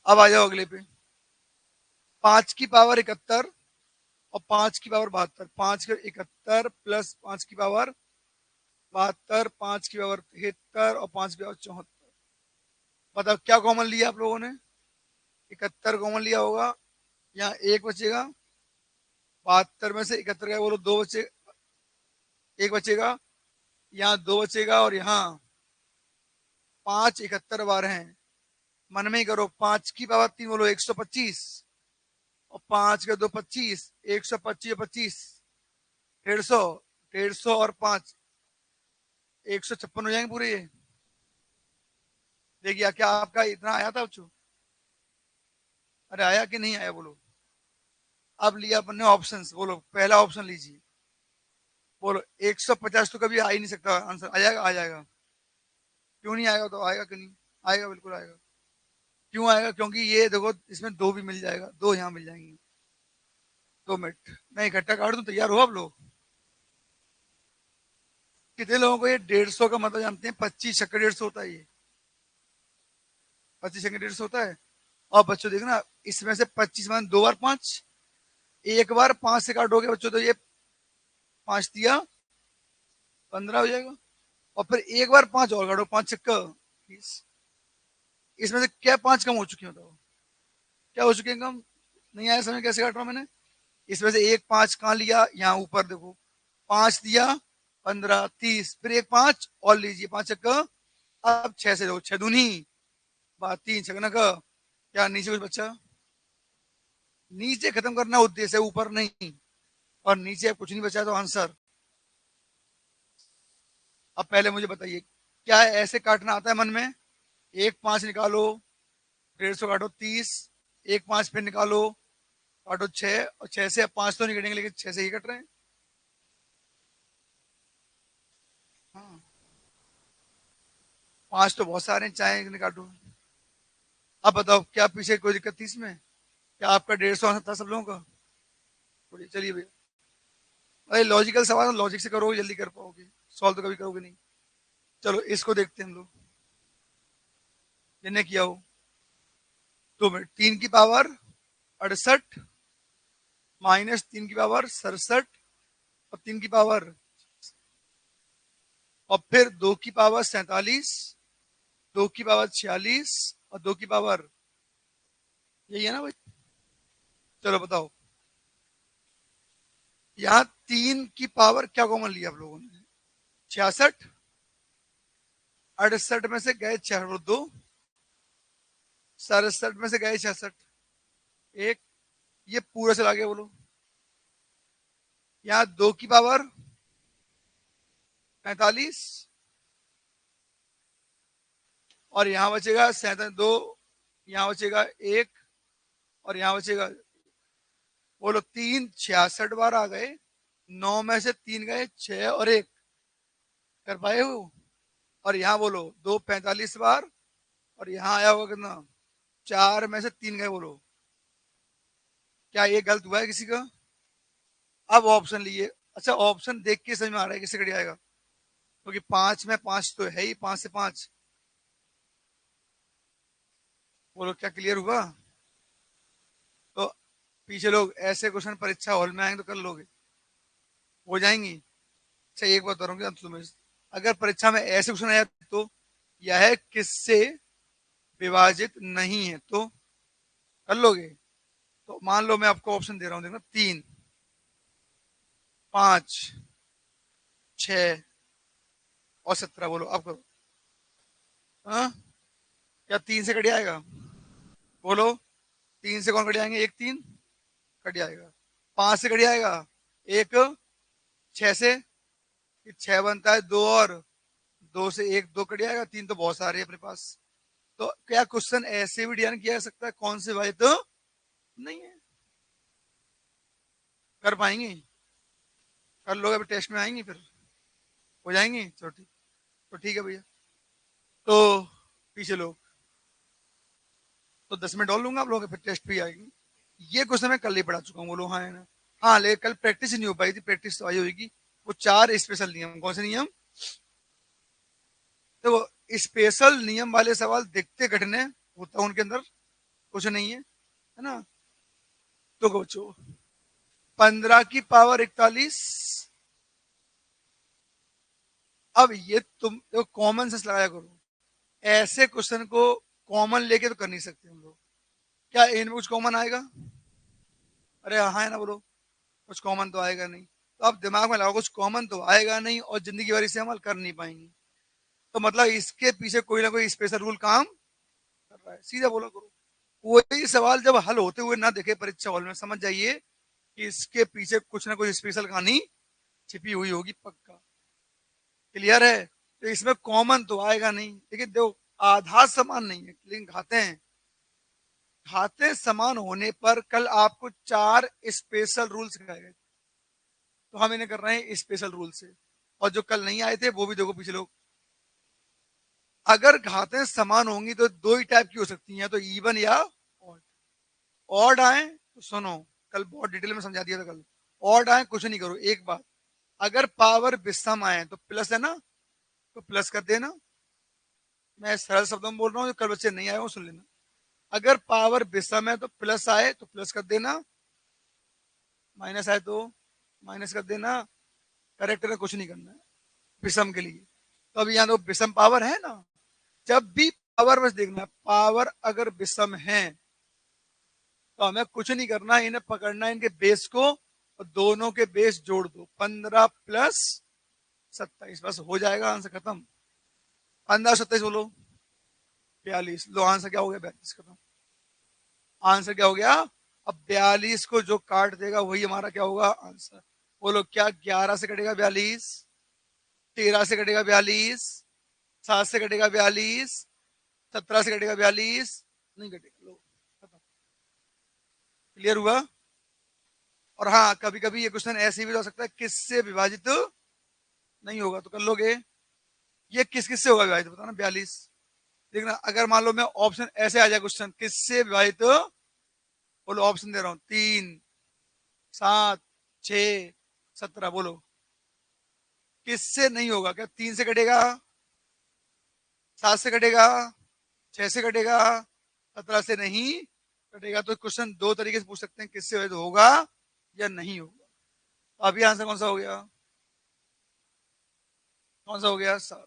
अब आ जाओ अगले पे। 5 की पावर 71 और 5 की पावर 72, 5 के 71 प्लस 5 की पावर 72, 5 की पावर 73 और 5 की पावर 74। बताओ क्या कॉमन लिया आप लोगों ने? 71 कॉमन लिया होगा, यहाँ एक बचेगा, 72 में से 71 गया, बोलो दो बचे, एक बचेगा, यहाँ दो बचेगा, और यहाँ 5 71 बार हैं। मन में ही करो, 5 की पावर 3 बोलो 125, और 5 के 2 25, 125 150, 150 और 5 156 हो जाएंगे पूरे ये। देखिए क्या आपका इतना आया था बच्चों? अरे आया कि नहीं आया बोलो? अब लिया अपन ने ऑप्शंस, बोलो पहला ऑप्शन लीजिए। बोलो 150 तो कभी आ ही नहीं सकता आंसर। आ जाएगा? आ जाएगा। क्यों नहीं आएगा? तो आएगा कि नहीं आएगा? बिल्कुल आएगा। क्यों आएगा? क्योंकि ये देखो, इसमें दो भी मिल जाएगा, दो यहाँ मिल जाएंगे। 2 मिनट मैं इकट्ठा काट दूं, तैयार हो आप लोग? कितने लोगों को ये 150 का मतलब जानते हैं? 25 छक्के 150 होता है ये। 25 छक्के 150 होता है। और बच्चों देखना, इसमें से 25 मान 2 बार 5, एक बार 5 से काटोगे बच्चों तो ये 5 दिया 15 हो जाएगा। और फिर एक बार 5 और काटो, 5 छक्का 20। इसमें से क्या 5 कम हो चुके हैं बताओ? क्या हो चुके हैं कम? नहीं आया समझ कैसे काट रहा हूं मैंने? इसमें से एक 5 कहाँ लिया? यहाँ ऊपर देखो, 5 दिया 15 30, फिर एक 5 और लीजिए, 5 छक्का। अब 6 से दो, 6 दूनी 3 छक्का का। क्या नीचे कुछ बच्चा? नीचे खत्म करना उद्देश्य है, ऊपर नहीं। और नीचे अब कुछ नहीं बचा तो आंसर। अब पहले मुझे बताइए, क्या ऐसे काटना आता है मन में? एक 5 निकालो, 150 काटो 30, एक 5 फिर निकालो, काटो 6, और 6 से अब 5 तो नहीं कटेंगे, लेकिन 6 से ही कट रहे हैं। हाँ, 5 तो बहुत सारे हैं, चाहे नहीं काटो। अब बताओ क्या पीछे कोई दिक्कत थी इसमें? क्या आपका 150 था सब लोगों का? बोलिए, चलिए भैया। अरे लॉजिकल सवाल लॉजिक से करोगे जल्दी कर पाओगे, सॉल्व तो कभी करोगे नहीं। चलो इसको देखते हैं हम लोग, जिन्हें किया हो। 2 मिनट। 3 की पावर 68 माइनस 3 की पावर 67 और 3 की पावर, और फिर 2 की पावर 47, 2 की पावर 46 और 2 की पावर, यही है ना भाई? चलो बताओ, यहाँ 3 की पावर क्या कॉमन लिया आप लोगों ने? 66, 68 में से गए 6 2, 67 में से गए 66 एक, ये पूरा चला गया बोलो। यहाँ 2 की पावर 45, और यहाँ बचेगा 7 2, यहाँ बचेगा 1, और यहाँ बचेगा, बोलो 3 66 बार आ गए, 9 में से 3 गए, 6 और 1, कर पाए हो? और यहाँ बोलो 2 45 बार, और यहाँ आया होगा कितना? 4 में से 3 गए, बोलो क्या ये गलत हुआ है किसी का? अब ऑप्शन लिए। अच्छा, ऑप्शन देख के समझ में आ रहा है किससे कट जाएगा, क्योंकि 5 में 5 तो है ही, 5 से 5। बोलो क्या क्लियर हुआ? तो पीछे लोग ऐसे क्वेश्चन परीक्षा हॉल में आएंगे तो कर लोगे, हो जाएंगी? अच्छा एक बात बताऊंगी अब तुम्हें, अगर परीक्षा में ऐसे क्वेश्चन आया तो यह किससे विभाजित नहीं है तो कर लोगे? तो मान लो मैं आपको ऑप्शन दे रहा हूँ, देखना, 3 5 6 और 17, बोलो आप करो। हाँ, क्या 3 से कट जाएगा? बोलो। 3 से कौन कट जाएंगे, 1 3 कट जाएगा, 5 से कट जाएगा, 1 6 से 6 बनता है, 2 और 2 से 1 2 कट जाएगा, 3 तो बहुत सारे हैं अपने पास। तो क्या क्वेश्चन ऐसे भी डिजाइन किया जा सकता है, कौन से भाई तो नहीं है, कर पाएंगे, कर लोग अभी टेस्ट में आएंगे, फिर हो जाएंगे, चलो ठीक, तो ठीक है भैया। तो पीछे लोग तो 10 मिनट और लूंगा आप लोगों के, फिर टेस्ट भी आएगी। ये क्वेश्चन मैं कल ही पढ़ा चुका हूँ, बोलो हाँ है ना। हाँ लेकिन कल प्रैक्टिस नहीं हो पाई थी, प्रैक्टिस तो आई होगी। वो 4 स्पेशल नियम, कौन से नियम, तो स्पेशल नियम वाले सवाल दिखते कठिन होता उनके अंदर कुछ नहीं है ना। तो बच्चों 15 की पावर 41, अब ये तुम देखो कॉमन सेंस लगाया करो, ऐसे क्वेश्चन को कॉमन लेके तो कर नहीं सकते हम लोग। क्या इनमें कुछ कॉमन आएगा, अरे हाँ है ना बोलो, कुछ कॉमन तो आएगा नहीं। तो आप दिमाग में लगाओ कुछ कॉमन तो आएगा नहीं और जिंदगी भर इसे अमल कर नहीं पाएंगे, तो मतलब इसके पीछे कोई ना कोई स्पेशल रूल काम कर रहा है, सीधा बोला करो। कोई सवाल जब हल होते हुए ना देखे परीक्षा हॉल में, समझ जाइए कि इसके पीछे कुछ ना कुछ स्पेशल कहानी छिपी हुई होगी पक्का। क्लियर है, तो इसमें कॉमन तो आएगा नहीं, लेकिन देखो आधार समान नहीं है लेकिन खाते हैं, खाते समान होने पर कल आपको 4 स्पेशल रूल सिखाए गए, तो हम इन्हें कर रहे हैं स्पेशल रूल से। और जो कल नहीं आए थे वो भी देखो पीछे लोग, अगर घातें समान होंगी तो 2 ही टाइप की हो सकती हैं, तो इवन या ऑड। ऑड आए तो सुनो, कल बहुत डिटेल में समझा दिया था कल। ऑड आए कुछ नहीं करो, एक बात, अगर पावर विषम आए तो प्लस है ना, तो प्लस कर देना। मैं सरल शब्दों में बोल रहा हूँ, कल बच्चे नहीं आए वो सुन लेना। अगर पावर विषम है तो प्लस आए तो प्लस कर देना, माइनस आए तो माइनस कर देना, करेक्ट है, कुछ नहीं करना है विषम के लिए। तो अभी यहाँ तो विषम पावर है ना, जब भी पावर बस देखना, पावर अगर विषम है तो हमें कुछ नहीं करना, इन्हें पकड़ना इनके बेस को और दोनों के बेस जोड़ दो, 15 प्लस 27, बस हो जाएगा आंसर खत्म। 15 27 बोलो 42, लो आंसर क्या हो गया, 42 खत्म। आंसर क्या हो गया, अब 42 को जो काट देगा वही हमारा क्या होगा आंसर। बोलो क्या 11 से कटेगा 42, 13 से कटेगा 42, 7 से कटेगा 42, 17 से कटेगा 42, नहीं कटेगा, लो खत्म। क्लियर हुआ। और हाँ कभी कभी ये क्वेश्चन ऐसे भी हो सकता है किससे विभाजित नहीं होगा, तो कर लोगे, ये किस किस से होगा विभाजित बताना, 42। देखना अगर मान लो मैं ऑप्शन ऐसे आ जाए क्वेश्चन किससे विभाजित, बोलो ऑप्शन दे रहा हूं, 3 7 6 17, बोलो किससे नहीं होगा, क्या 3 से कटेगा, 7 से कटेगा, 6 से कटेगा, 17 से नहीं कटेगा। तो क्वेश्चन दो तरीके से पूछ सकते हैं, किससे विभाजित होगा या नहीं होगा। तो अभी आंसर कौन सा हो गया, कौन सा हो गया, 7।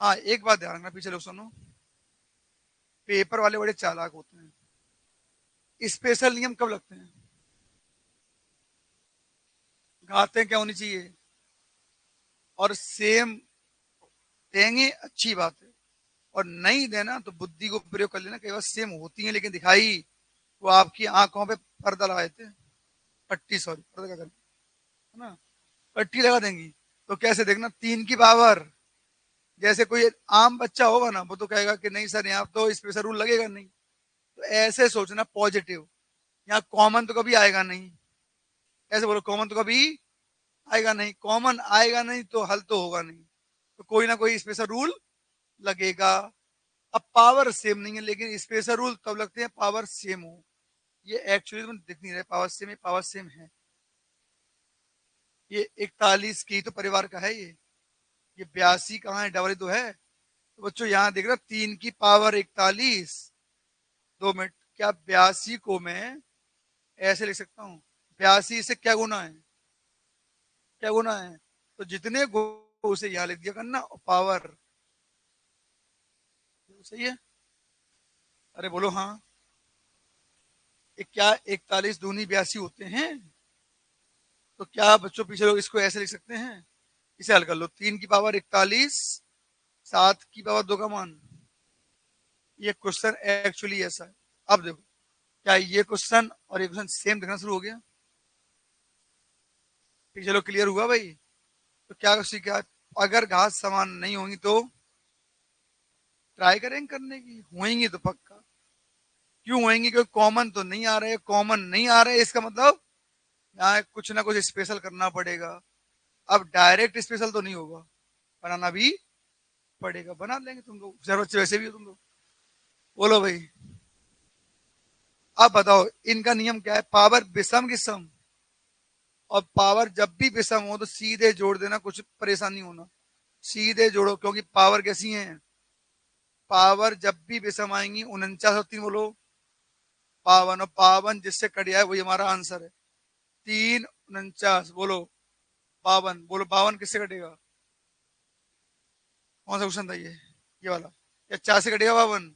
हाँ एक बात ध्यान रखना पीछे लोग सुनो, पेपर वाले बड़े चालाक होते हैं, स्पेशल नियम कब लगते हैं, घाते क्या होनी चाहिए और सेम देंगे अच्छी बात है, और नहीं देना तो बुद्धि को प्रयोग कर लेना, कई बार सेम होती है लेकिन दिखाई वो आपकी आंखों पे पर्दा लगाए थे, पट्टी, सॉरी पर्दा क्या करना है ना, पट्टी लगा देंगी। तो कैसे देखना, 3 की पावर, जैसे कोई आम बच्चा होगा ना वो तो कहेगा कि नहीं सर यहाँ तो स्पेशल रूल लगेगा नहीं, तो ऐसे सोचना पॉजिटिव, यहाँ कॉमन तो कभी आएगा नहीं, ऐसे बोलो कॉमन तो कभी आएगा नहीं, कॉमन आएगा नहीं तो हल तो होगा नहीं, तो कोई ना कोई स्पेशल रूल लगेगा। अब पावर सेम नहीं है लेकिन स्पेशल रूल तब लगते हैं पावर सेम हो, ये एक्चुअली में दिख नहीं रहा पावर सेम है, पावर सेम है। ये 41 की तो परिवार का है, ये 82 कहाँ है, डबल तो है। तो बच्चों यहाँ देख रहे 3 की पावर 41, 2 मिनट, क्या 82 को मैं ऐसे लिख सकता हूँ, 82 से क्या गुना है, क्या गुना है, तो जितने उसे यहाँ लिख दिया करना, और पावर सही है, अरे बोलो हाँ, क्या 41 दूनी 82 होते हैं, तो क्या बच्चों पीछे लोग इसको ऐसे लिख सकते हैं, इसे हल कर लो, 3 की पावर 41, 7 की पावर 2 का मान, ये क्वेश्चन एक्चुअली ऐसा है। अब देखो क्या ये क्वेश्चन और ये क्वेश्चन सेम दिखना शुरू हो गया? ठीक, चलो क्लियर हुआ भाई। तो क्या सीखा, अगर घास समान नहीं होंगी तो ट्राई करेंगे करने की, होंगी तो पक्का। क्यों होंगी? क्योंकि कॉमन तो नहीं आ रहे, कॉमन नहीं आ रहे इसका मतलब यहाँ कुछ ना कुछ स्पेशल करना पड़ेगा। अब डायरेक्ट स्पेशल तो नहीं होगा, बनाना भी पड़ेगा। बना लेंगे, तुम लोग होशियार बच्चे वैसे भी हो तुम लोग। बोलो भाई, अब बताओ इनका नियम क्या है? पावर विषम की सम, और पावर जब भी विषम हो तो सीधे जोड़ देना, कुछ परेशानी होना, सीधे जोड़ो। क्योंकि पावर कैसी है, पावर जब भी विषम आएंगी 49 और 3 बोलो पावन, और पावन जिससे कट जाए वही हमारा आंसर है। 3 49 बोलो पावन, बोलो पावन किससे कटेगा? कौन सा क्वेश्चन था ये वाला? या 4 से कटेगा पावन?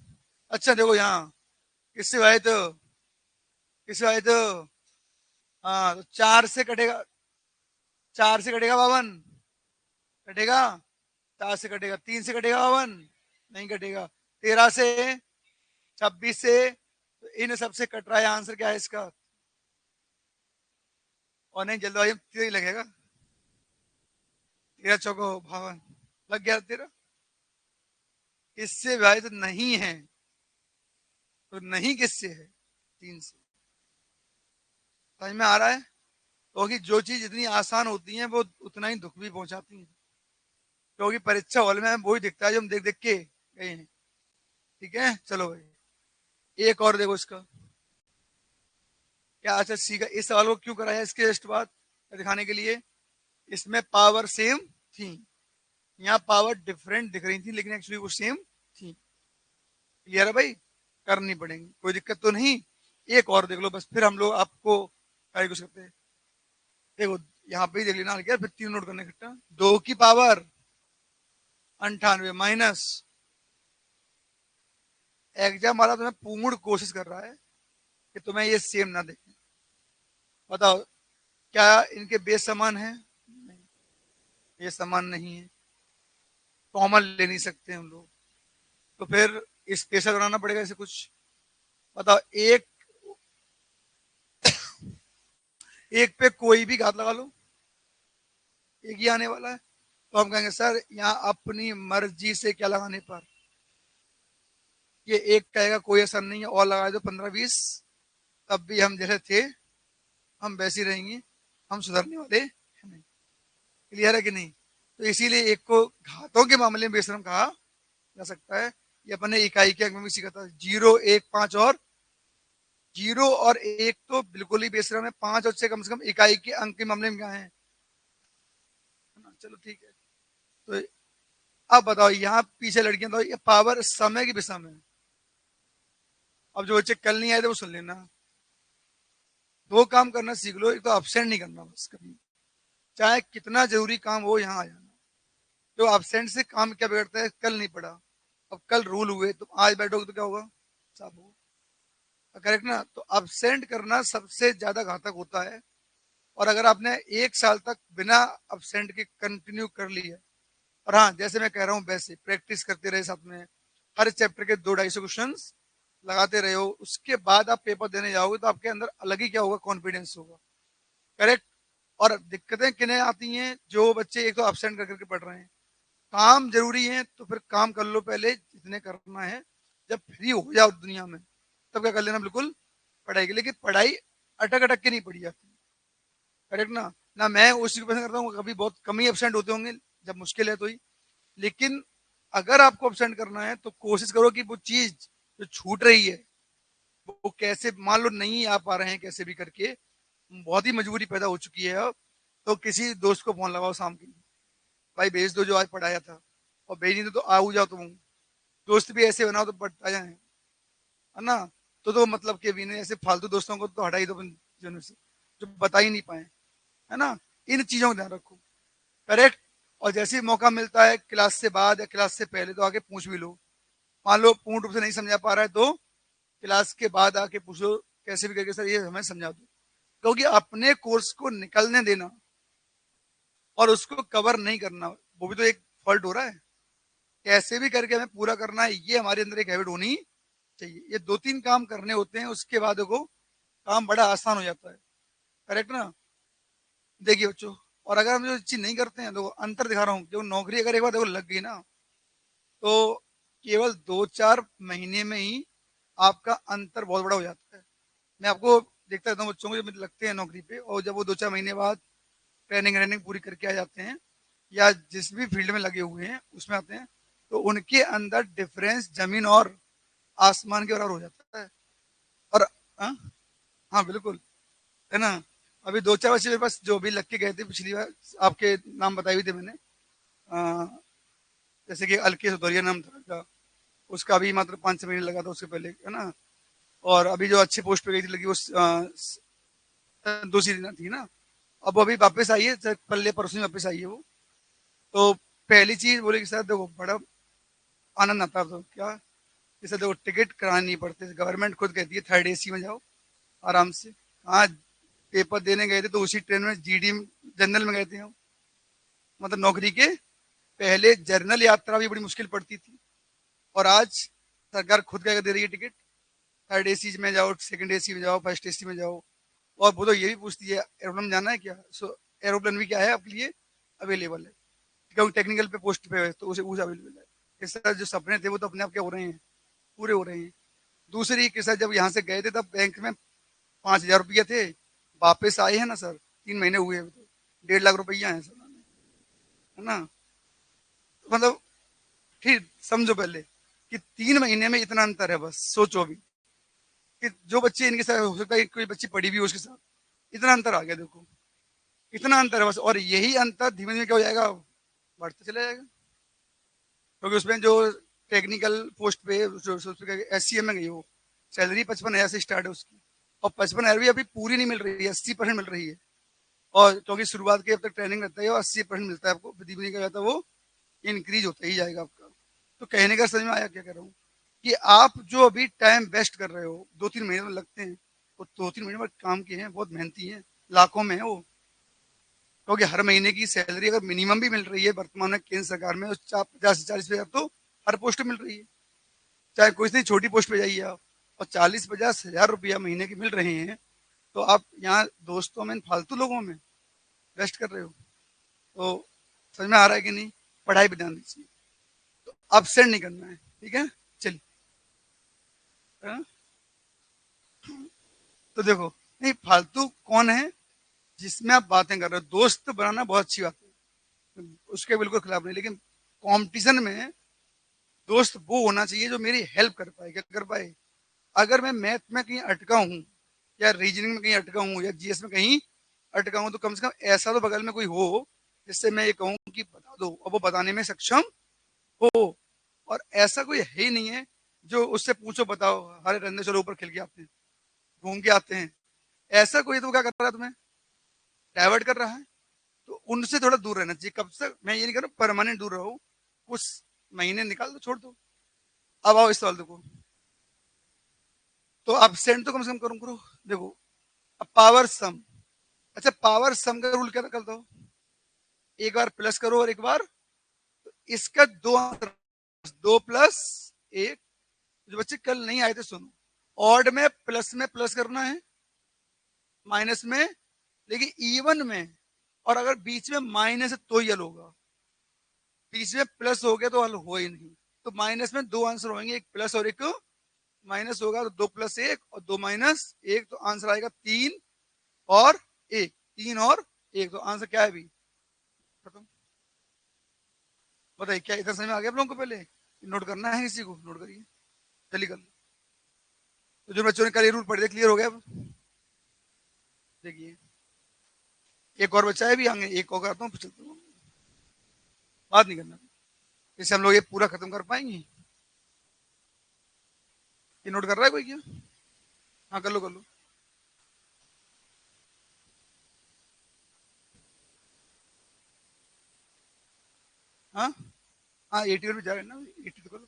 अच्छा देखो यहाँ, किससे आए तो, किससे आए तो, हाँ तो 4 से कटेगा, 4 से कटेगा पावन, कटेगा। 4 से कटेगा, 3 से कटेगा पावन, नहीं कटेगा। 13 से, 26 से, तो इन सबसे कट रहा है। आंसर क्या है इसका? और नहीं जल्दबाजी में तेरा ही लगेगा, तेरा चौको भावन लग गया तेरा। इससे विभाजित तो नहीं है, तो नहीं किससे है? 3 से। समझ में आ रहा है? क्योंकि जो चीज इतनी आसान होती है वो उतना ही दुख भी पहुंचाती है। क्योंकि परीक्षा हॉल में हमें वही दिखता है जो हम देख देख के गए हैं। ठीक है, चलो भाई एक और देखो इसका क्या। अच्छा सीखा, इस सवाल को क्यों कराया इसके जस्ट बाद दिखाने के लिए। इसमें पावर सेम थी, यहाँ पावर डिफरेंट दिख रही थी, लेकिन एक्चुअली वो सेम थी। क्लियर है भाई? करनी पड़ेगी, कोई दिक्कत तो नहीं। एक और देख लो बस, फिर हम लोग आपको कार्य कुछ करते हैं। देखो यहाँ पे ही देख लेना, क्या फिर 3 नोट करने इकट्ठा। 2 की पावर 98 माइनस, एग्जाम वाला तुम्हें पूर्ण कोशिश कर रहा है कि तुम्हें ये सेम ना देखें। बताओ क्या इनके बेस समान है? नहीं, ये समान नहीं है, कॉमन ले नहीं सकते हम लोग, तो फिर स्पेशल बनाना पड़ेगा इसे कुछ। बताओ एक, एक पे कोई भी घात लगा लो, एक ही आने वाला है। तो हम कहेंगे सर यहाँ अपनी मर्जी से क्या लगाने पर, ये एक कहेगा कोई असर नहीं है और लगा दो 15 20, तब भी हम जैसे थे हम वैसे ही रहेंगे, हम सुधरने वाले हैं नहीं। क्लियर है कि नहीं? तो इसीलिए एक को घातों के मामले में बेशरम कहा जा सकता है। ये अपने इकाई के अंक में भी सीखा था, 0 1 5 और 0 और 1 तो बिल्कुल ही बेशरम है, 5 और 6 कम से कम इकाई के अंक के मामले में क्या है ना? चलो ठीक है। तो अब बताओ यहाँ पीछे लड़कियां, तो ये पावर समय की विषम है। अब जो बच्चे कल नहीं आए थे वो सुन लेना, 2 काम करना सीख लो। एक तो अब्सेंट नहीं करना बस कभी, चाहे कितना जरूरी काम हो यहाँ आ जाना। तो अब्सेंट से काम क्या बिगड़ता है? कल नहीं पढ़ा, अब कल रूल हुए, तुम आज बैठोगे तो क्या होगा? साफ होगा। करेक्ट ना? तो अब्सेंट करना सबसे ज्यादा घातक होता है। और अगर आपने 1 साल तक बिना अब्सेंट के कंटिन्यू कर लिया, और हाँ जैसे मैं कह रहा हूँ वैसे प्रैक्टिस करते रहे साथ में, हर चैप्टर के 200-250 क्वेश्चन लगाते रहे हो, उसके बाद आप पेपर देने जाओगे तो आपके अंदर अलग ही क्या होगा? कॉन्फिडेंस होगा। करेक्ट? और दिक्कतें किन्हें आती हैं? जो बच्चे एक तो अब्सेंट कर करके पढ़ रहे हैं। काम जरूरी है तो फिर काम कर लो पहले जितने करना है, जब फ्री हो जाओ दुनिया में तब क्या कर लेना, बिल्कुल पढ़ाई की। लेकिन पढ़ाई अटक अटक के नहीं पढ़ी जाती। करेक्ट ना? ना मैं उस चीज को पसंद करता हूँ, कभी बहुत कम ही एबसेंट होते होंगे जब मुश्किल है तो ही। लेकिन अगर आपको एबसेंट करना है तो कोशिश करो कि वो चीज जो छूट रही है वो कैसे, मान लो नहीं आ पा रहे हैं कैसे भी करके, बहुत ही मजबूरी पैदा हो चुकी है अब, तो किसी दोस्त को फोन लगाओ शाम की, भाई भेज दो जो आज पढ़ाया था, और भेज नहीं दो तो आओ जाओ तुम। दोस्त भी ऐसे बनाओ तो पढ़ता जाए, है ना? तो मतलब के भी नहीं, ऐसे फालतू दोस्तों को तो हटा ही दो अपन जीवन से, जो बता ही नहीं पाए, है ना? इन चीजों का ध्यान रखो। करेक्ट? और जैसे ही मौका मिलता है क्लास से बाद या क्लास से पहले तो आके पूछ भी लो। मान लो पूर्ण रूप से नहीं समझा पा रहा है तो क्लास के बाद आके पूछो, कैसे भी करके सर ये हमें समझा दो। क्योंकि अपने कोर्स को निकलने देना और उसको कवर नहीं करना, वो भी तो एक फॉल्ट हो रहा है। कैसे भी करके हमें पूरा करना है, ये हमारे अंदर एक हैबिट होनी चाहिए। ये 2-3 काम करने होते हैं, उसके बाद देखो काम बड़ा आसान हो जाता है। करेक्ट ना? देखिए बच्चों, और अगर हम जो चीज़ नहीं करते हैं, देखो अंतर दिखा रहा हूँ, जो नौकरी अगर एक बार देखो लग गई ना, तो केवल 2-4 महीने में ही आपका अंतर बहुत बड़ा हो जाता है। मैं आपको देखता रहता हूँ बच्चों को जब लगते हैं नौकरी पे, और जब वो 2-4 महीने बाद ट्रेनिंग व्रेनिंग पूरी करके आ जाते हैं, या जिस भी फील्ड में लगे हुए हैं उसमें आते हैं, तो उनके अंदर डिफरेंस जमीन और आसमान के बराबर हो जाता है। और हाँ, हाँ बिल्कुल, है ना? अभी 2-4 बच्चे मेरे पास जो अभी लग के गए थे पिछली बार, आपके नाम बताए हुए थे मैंने। अ, जैसे कि अलकेश भदौरिया नाम था उनका, उसका भी मात्र 5-6 महीने लगा था उससे पहले, है ना? और अभी जो अच्छे पोस्ट पे गई थी लगी, वो दूसरी थी ना, अब अभी वापस आई है, कल परसों ही वापस आई है वो। तो पहली चीज बोले कि सर देखो बड़ा आनंद आता है, तो क्या, जैसे देखो टिकट करानी नहीं पड़ते, गवर्नमेंट खुद कहती है थर्ड एसी में जाओ आराम से। हाँ, पेपर देने गए थे तो उसी ट्रेन में जीडी जनरल में गए थे हम, मतलब नौकरी के पहले जर्नल यात्रा भी बड़ी मुश्किल पड़ती थी, और आज सरकार खुद कह दे रही है टिकट, थर्ड एसी में जाओ, सेकंड एसी में जाओ, फर्स्ट एसी में जाओ। और वो तो ये भी पूछती है एरोप्लेन जाना है क्या, सो एरोप्लेन भी क्या है आपके लिए अवेलेबल है, क्योंकि टेक्निकल पे पोस्ट पे है तो उसे अवेलेबल है। इस तरह जो सपने थे वो तो अपने आप क्या हो रहे हैं, पूरे हो रहे हैं। दूसरी के साथ जब यहाँ से गए थे तब बैंक में 5,000 रुपये थे, वापस आए हैं ना सर, 3 महीने हुए हैं, तो 1.5 लाख रुपया है सर, है ना? मतलब ठीक समझो पहले कि 3 महीने में इतना अंतर है, बस सोचो अभी कि जो बच्चे इनके साथ, हो सकता है कोई बच्ची पढ़ी भी हो उसके साथ, इतना अंतर आ गया देखो, इतना अंतर है बस। और यही अंतर धीमे धीमे क्या हो जाएगा, बढ़ते चला जाएगा, क्योंकि उसमें जो टेक्निकल पोस्ट पे एस सी एम में गई हो, सैलरी 55,000 से स्टार्ट है उसकी, और 55,000 भी अभी पूरी नहीं मिल रही है, 80% मिल रही है। और क्योंकि शुरुआत के अब तक ट्रेनिंग रहता है और 80% मिलता है आपको, धीमे धीमे क्या जाता है वो इंक्रीज होता ही जाएगा आपका। तो कहने का समझ में आया क्या कर रहा हूँ, कि आप जो अभी टाइम वेस्ट कर रहे हो, 2-3 महीने में लगते हैं, वो 2-3 महीने में काम किए हैं, बहुत मेहनती हैं, लाखों में है वो। क्योंकि हर महीने की सैलरी अगर मिनिमम भी मिल रही है वर्तमान में केंद्र सरकार में, 50 से 40 हजार तो हर पोस्ट में मिल रही है, चाहे कोई सी छोटी पोस्ट पे जाइए आप, और 40-50 हजार रुपया महीने की मिल रहे हैं, तो आप यहाँ दोस्तों में, फालतू लोगों में वेस्ट कर रहे हो। तो समझ में आ रहा है कि नहीं? पढ़ाई पे ध्यान दीजिए, तो अपसेंट नहीं करना है, ठीक है? चलिए, हाँ? तो देखो, नहीं फालतू कौन है जिसमें आप बातें कर रहे हो, दोस्त बनाना बहुत अच्छी बात है, उसके बिल्कुल खिलाफ नहीं, लेकिन कंपटीशन में दोस्त वो होना चाहिए जो मेरी हेल्प कर पाए। क्या कर पाए? अगर मैं मैथ में कहीं अटका हूँ, या रीजनिंग में कहीं अटका हूँ, या जीएस में कहीं अटका हूँ, तो कम से कम ऐसा तो बगल में कोई हो जिससे मैं ये कहूँ कि बता दो, और वो बताने में सक्षम हो। और ऐसा कोई है ही नहीं है जो उससे पूछो बताओ, हरे रंधे चलो ऊपर खिल के आते हैं, घूम के आते हैं, ऐसा कोई तो क्या कर रहा है, तुम्हें डाइवर्ट कर रहा है। तो उनसे थोड़ा दूर रहना चाहिए। कब तक? मैं ये नहीं कह रहा परमानेंट दूर रहो, कुछ महीने निकाल दो, छोड़ दो। अब आओ इस सवाल देखो, तो एब्सेंट तो कम से कम करो करो। देखो, अब पावर सम, अच्छा पावर सम का रूल क्या निकलता हो, एक बार प्लस करो और एक बार, तो इसका दो आंसर, 2+1। जो बच्चे कल नहीं आए थे सुनो, ऑड में प्लस करना है, माइनस में, लेकिन इवन में, और अगर बीच में माइनस है तो ही हल होगा, बीच में प्लस हो गया तो हल हो ही नहीं। तो माइनस में दो आंसर होंगे, एक प्लस और एक माइनस होगा, तो 2+1 और 2-1, तो आंसर आएगा 3 और 1, 3 और 1, तो आंसर क्या है अभी? खत्म। बताइए, क्या इतना समझ में आ गया आप लोगों को? पहले नोट करना है, किसी को नोट करिए, जल्दी कर लो। तो जो बच्चों ने कल ये रूल पढ़े थे, क्लियर हो गया अब? देखिए, एक और बच्चा है भी आगे, एक और करता हूँ फिर चलता हूँ, बात नहीं करना, इससे हम लोग ये पूरा खत्म कर पाएंगे। ये नोट कर रहा है कोई क्या? हाँ कर लो कर लो। हाँ, हाँ 80 में जा रहे हैं ना, 80 तो कर लो।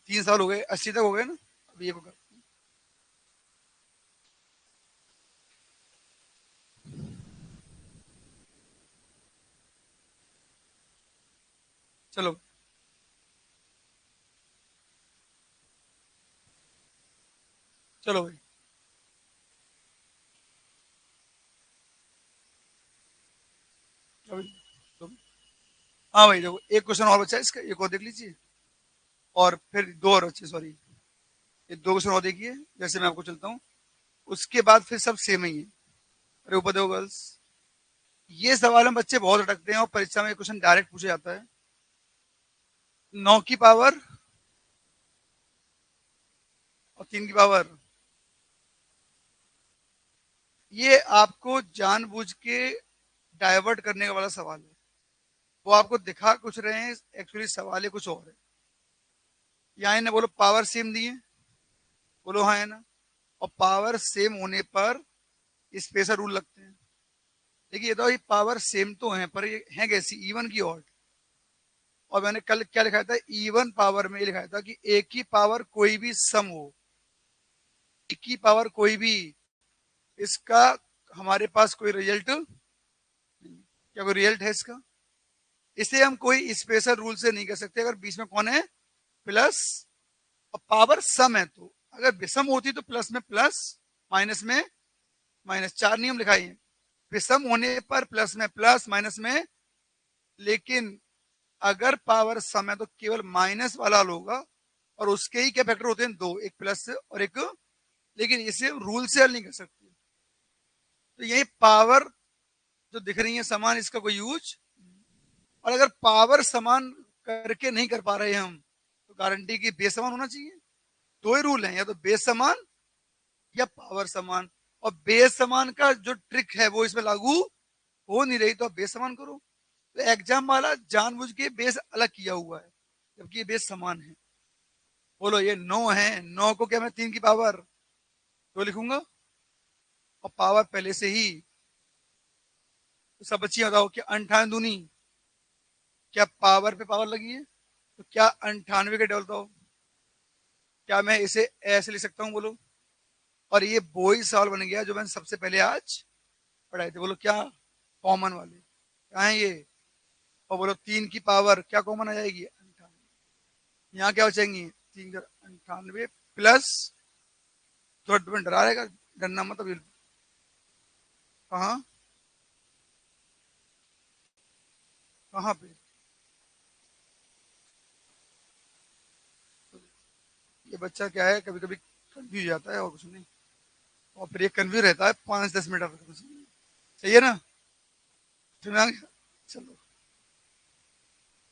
3 साल हो गए, 80 तक हो गए ना, अब ये को कर। चलो, चलो भाई, हाँ भाई देखो, एक क्वेश्चन और बचा है इसका, एक और देख लीजिए, और फिर दो और बचे, सॉरी, ये दो क्वेश्चन और देखिए, जैसे मैं आपको चलता हूँ, उसके बाद फिर सब सेम ही है। अरे ऊपर देखो गर्ल्स, ये सवाल में बच्चे बहुत अटकते हैं और परीक्षा में क्वेश्चन डायरेक्ट पूछा जाता है। 9 की पावर और 3 की पावर, ये आपको जानबूझ के डाइवर्ट करने वाला सवाल है। वो आपको दिखा कुछ रहे हैं, एक्चुअली सवाल ही कुछ और है। यहाँ इन्हें बोलो पावर सेम दी है, बोलो हाँ है ना, और पावर सेम होने पर स्पेशल रूल लगते हैं। देखिए तो ये पावर सेम तो है, पर ये है कैसी, इवन की ऑड। और मैंने कल क्या लिखा था, इवन पावर में लिखा था कि एक की पावर कोई भी सम हो, एक की पावर कोई भी, इसका हमारे पास कोई रिजल्ट नहीं। क्या कोई रिजल्ट है इसका? इसे हम कोई स्पेशल रूल से नहीं कर सकते अगर बीच में कौन है, प्लस, और पावर सम है। तो अगर विषम होती तो प्लस में प्लस, माइनस में माइनस, चार नियम लिखाई है। विषम होने पर प्लस में प्लस, माइनस में, लेकिन अगर पावर सम है तो केवल माइनस वाला होगा, और उसके ही क्या फैक्टर होते हैं, दो, एक प्लस और एक, लेकिन इसे रूल से हल नहीं कर सकते। तो यही पावर जो दिख रही है समान, इसका कोई यूज, और अगर पावर समान करके नहीं कर पा रहे हम, तो गारंटी की बेस समान होना चाहिए। दो ही रूल हैं, या तो बेस समान या पावर समान, और बेस समान का जो ट्रिक है वो इसमें लागू हो नहीं रही, तो आप बेस समान करो। तो एग्जाम वाला जानबूझ के बेस अलग किया हुआ है, जबकि ये बेस समान है। बोलो ये 9 है, 9 को क्या मैं 3 की पावर तो लिखूंगा, और पावर पहले से ही। तो सब बच्चियां बताओ, क्या 98 दूनी, क्या पावर पे पावर लगी है? तो क्या 98 के डबल बताओ, क्या मैं इसे ऐसे लिख सकता हूँ, बोलो? और ये वो ही सवाल बन गया जो मैंने सबसे पहले आज पढ़ाए थे। बोलो क्या कॉमन वाले क्या है ये? और बोलो 3 की पावर क्या कॉमन आ जाएगी, 98। यहाँ क्या बचेंगी, 3 98 प्लस, थोड़ा तुम्हें डरा रहेगा, डरना मतलब, कहाँ कहाँ पे? ये बच्चा क्या है, कभी कभी कंफ्यूज जाता है और कुछ नहीं, और फिर ये कंफ्यूज रहता है 5-10 मिनट तक, कुछ नहीं। सही है ना? समझ आ गया? चलो,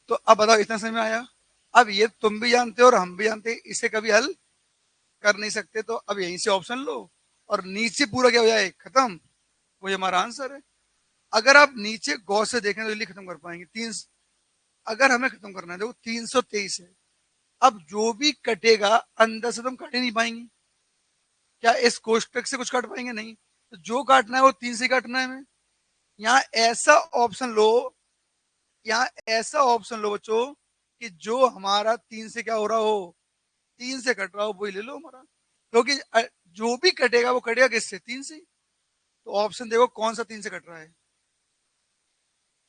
तो अब बताओ, इतना समझ में आया? अब ये तुम भी जानते हो और हम भी जानते हैं, इसे कभी हल कर नहीं सकते, तो अब यहीं से ऑप्शन लो और नीचे पूरा क्या हो जाए, खत्म। वही हमारा आंसर है। अगर आप नीचे गौर से देखें तो जल्दी खत्म कर पाएंगे। तीन, अगर हमें खत्म करना है, देखो 323 है, अब जो भी कटेगा अंदर से तुम काट ही नहीं पाएंगे। क्या इस कोष्टक से कुछ काट पाएंगे? नहीं। तो जो काटना है वो 3 से काटना है हमें। यहाँ ऐसा ऑप्शन लो, यहाँ ऐसा ऑप्शन लो बच्चों, कि जो हमारा 3 से क्या हो रहा हो, 3 से कट रहा हो, वही ले लो हमारा। क्योंकि जो भी कटेगा वो कटेगा किससे, 3 से। तो ऑप्शन देखो कौन सा 3 से कट रहा है।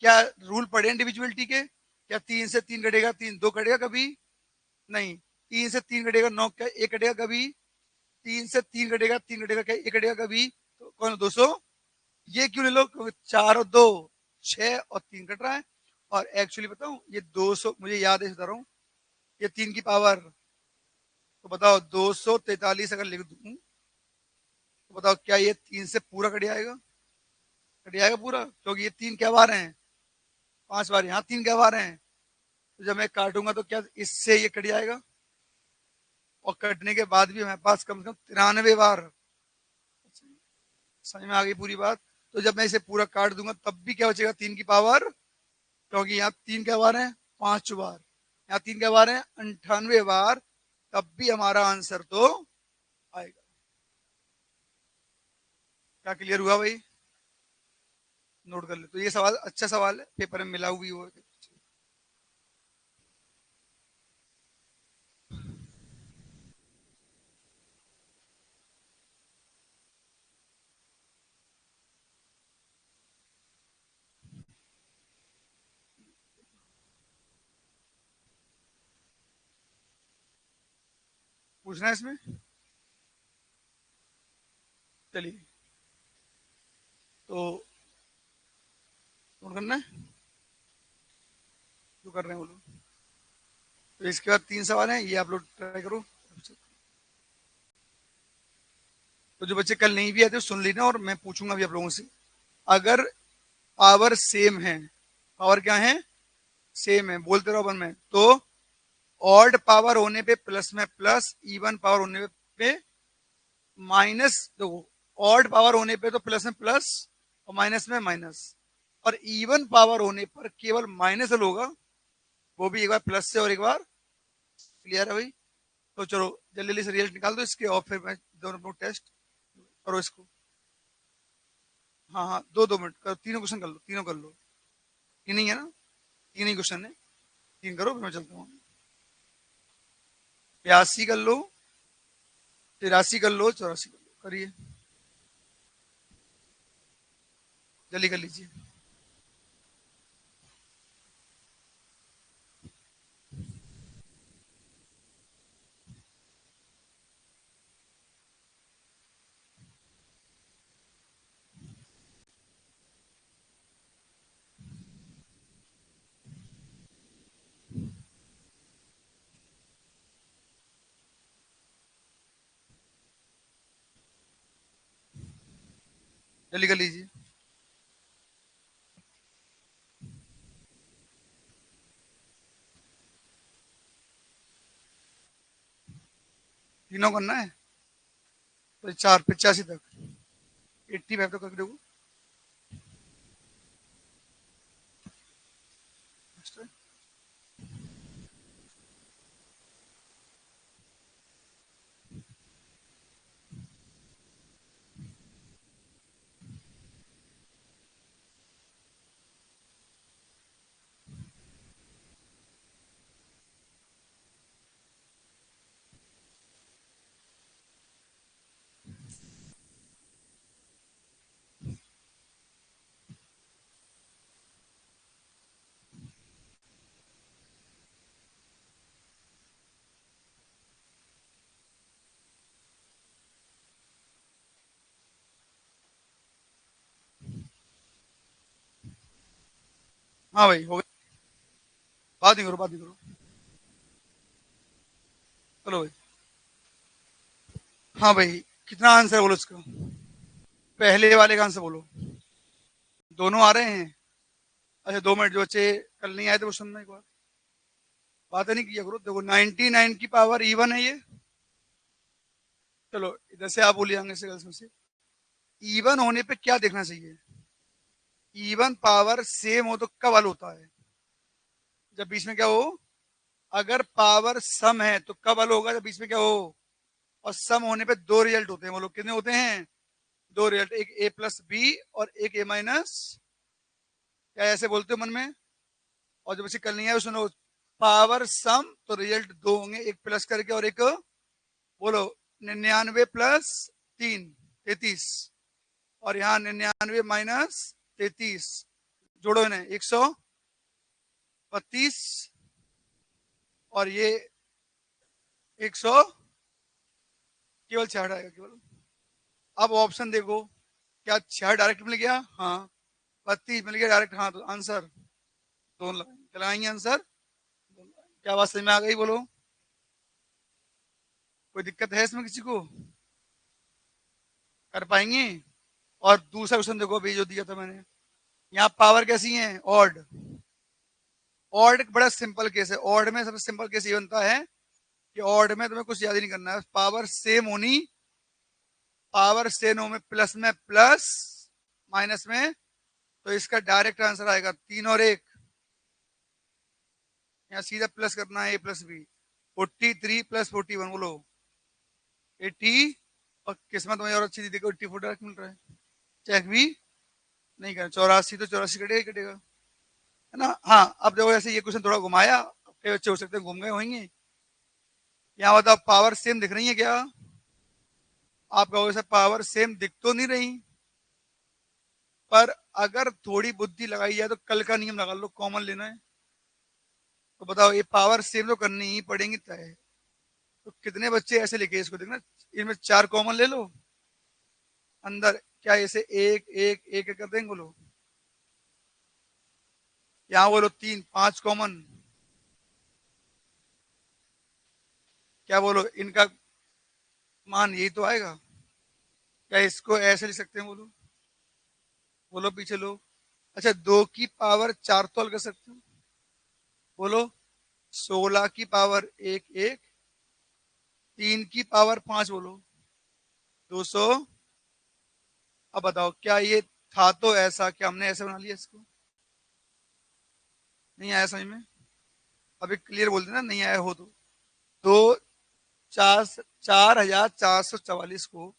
क्या रूल पढ़े इंडिविजुअलिटी के? क्या 3 से 3 कटेगा, 3 2 कटेगा कभी? नहीं। 3 से 3 कटेगा, 9 क्या एक कटेगा कभी? 3 से 3 कटेगा, 3 कटेगा क्या एक कटेगा कभी? तो कौन, 200? ये क्यों ले लो, क्योंकि 4 और 2 6 और 3 कट रहा है। और एक्चुअली बताऊं, ये 200 मुझे याद है, बता रहा हूँ, ये 3 की पावर, तो बताओ 243 अगर लिख दूं, तो बताओ क्या ये 3 से पूरा कट जाएगा? कट जाएगा पूरा, क्योंकि ये 3 क्या बार हैं, 5 बार, यहाँ 3 क्या बार हैं। तो जब मैं काटूंगा तो क्या इससे ये कट जाएगा, और कटने के बाद भी हमारे पास कम से कम 93 बार। समझ में आ गई पूरी बात? तो जब मैं इसे पूरा काट दूंगा तब भी क्या बचेगा, 3 की पावर, क्योंकि यहाँ 3 क्या बार है, 5 बार, यहाँ 3 क्या बार है, 98 बार, तब भी हमारा आंसर तो आएगा। क्या क्लियर हुआ भाई? नोट कर ले, तो ये सवाल अच्छा सवाल है, पेपर में मिला हुई वो। पूछना है इसमें? चलिए, तो नोट करना है जो कर रहे हैं वो लोग। तो इसके बाद 3 सवाल हैं, ये आप लोग ट्राई करो। तो जो बच्चे कल नहीं भी आए थे सुन लेना, और मैं पूछूंगा भी आप लोगों से। अगर पावर सेम है, पावर क्या है, सेम है, बोलते रहो अपन में, तो ऑड पावर होने पे प्लस में प्लस, इवन पावर होने पे माइनस। देखो, ऑड पावर होने पे तो प्लस में प्लस और माइनस में माइनस, और इवन पावर होने पर केवल माइनस होगा, वो भी एक बार प्लस से और एक बार। क्लियर है भाई? तो चलो जल्दी जल्दी से रिजल्ट निकाल दो इसके, और फिर मैं दोनों लोग टेस्ट करो इसको। हाँ हाँ, 2-2 मिनट करो, तीनों क्वेश्चन कर लो, तीनों कर लो। तीन ही है ना, तीन ही क्वेश्चन है, तीन करो फिर मैं चलता हूँ। 82 कर लो, 83 कर लो, 84 कर लो, करिए जल्दी कर लीजिए। जल्दी कर लीजिए। तीनों करना है, तो 4 85 तक, 85 तक कर दो। हाँ भाई हो गया, बात ही करो, बात ही करो। चलो भाई। हाँ भाई, कितना आंसर बोलो इसका, पहले वाले का आंसर बोलो। दोनों आ रहे हैं? अच्छा 2 मिनट, जो बच्चे कल नहीं आए थे वो सुनना एक बार, बात नहीं किया करो। देखो 99 की पावर इवन है ये। चलो इधर से आप बोलिए, आगे से गर्ल्स में से, इवन होने पे क्या देखना चाहिए? इवन पावर सेम हो तो कब हल होता है? जब बीच में क्या हो? अगर पावर सम है तो कब हल होगा? जब बीच में क्या हो? और सम होने पे दो रिजल्ट होते हैं, वो लोग कितने होते हैं? दो रिजल्ट, एक ए प्लस बी और एक ए माइनस। क्या ऐसे बोलते हो मन में? और जब इसे कल नहीं है सुनो, पावर सम तो रिजल्ट दो होंगे, एक प्लस करके और एक, बोलो, 99 + 3 33, और यहाँ 99 - 33, जोड़ो इन्हें 132, और ये 100, केवल 6 आएगा केवल। अब ऑप्शन देखो, क्या 6 डायरेक्ट मिल गया? हाँ। 32 मिल गया डायरेक्ट? हाँ। तो आंसर दोनों लगाएंगे आंसर। क्या बात समझ में आ गई बोलो? कोई दिक्कत है इसमें किसी को? कर पाएंगे? और दूसरा क्वेश्चन देखो अभी जो दिया था मैंने, यहाँ पावर कैसी है? ऑड। ऑड बड़ा सिंपल केस है, ऑड में सबसे सिंपल केस ये बनता है कि ऑड में तुम्हें कुछ याद ही नहीं करना है, पावर सेम होनी, पावर सेम हो में प्लस में प्लस, माइनस में, तो इसका डायरेक्ट आंसर आएगा 3 और 1। यहाँ सीधा प्लस करना है, A + B। 43 + 41 बोलो 80, और किस्मत में और अच्छी थी, देखो 84 डायरेक्ट मिल रहा है। चेक भी नहीं करना, 84 तो 84 कटेगा ही कटेगा, है ना? हाँ, अब देखो ऐसे ये क्वेश्चन थोड़ा घुमाया, कई बच्चे हो सकते हैं घूम गए होंगे। यहाँ बताओ पावर सेम दिख रही है क्या? आप कहोगे सर पावर सेम दिख तो नहीं रही, पर अगर थोड़ी बुद्धि लगाई जाए तो कल का नियम लगा लो, कॉमन लेना है। तो बताओ ये पावर सेम तो करनी ही पड़ेंगी तय। तो कितने बच्चे ऐसे लिखे इसको देखना, इनमें 4 कॉमन ले लो, अंदर क्या ऐसे एक एक एक कर देंगे बोलो, यहाँ बोलो 3 5 कॉमन, क्या बोलो इनका मान यही तो आएगा। क्या इसको ऐसे लिख सकते हैं बोलो, बोलो पीछे लोग। अच्छा 2 की पावर 4 तो हल कर सकते हो, बोलो 16 की पावर 1 1, 3 की पावर 5 बोलो 200। अब बताओ क्या ये था तो ऐसा, क्या हमने ऐसे बना लिया इसको? नहीं आया समझ में? अभी क्लियर बोल देना नहीं आया हो तो 4,444 को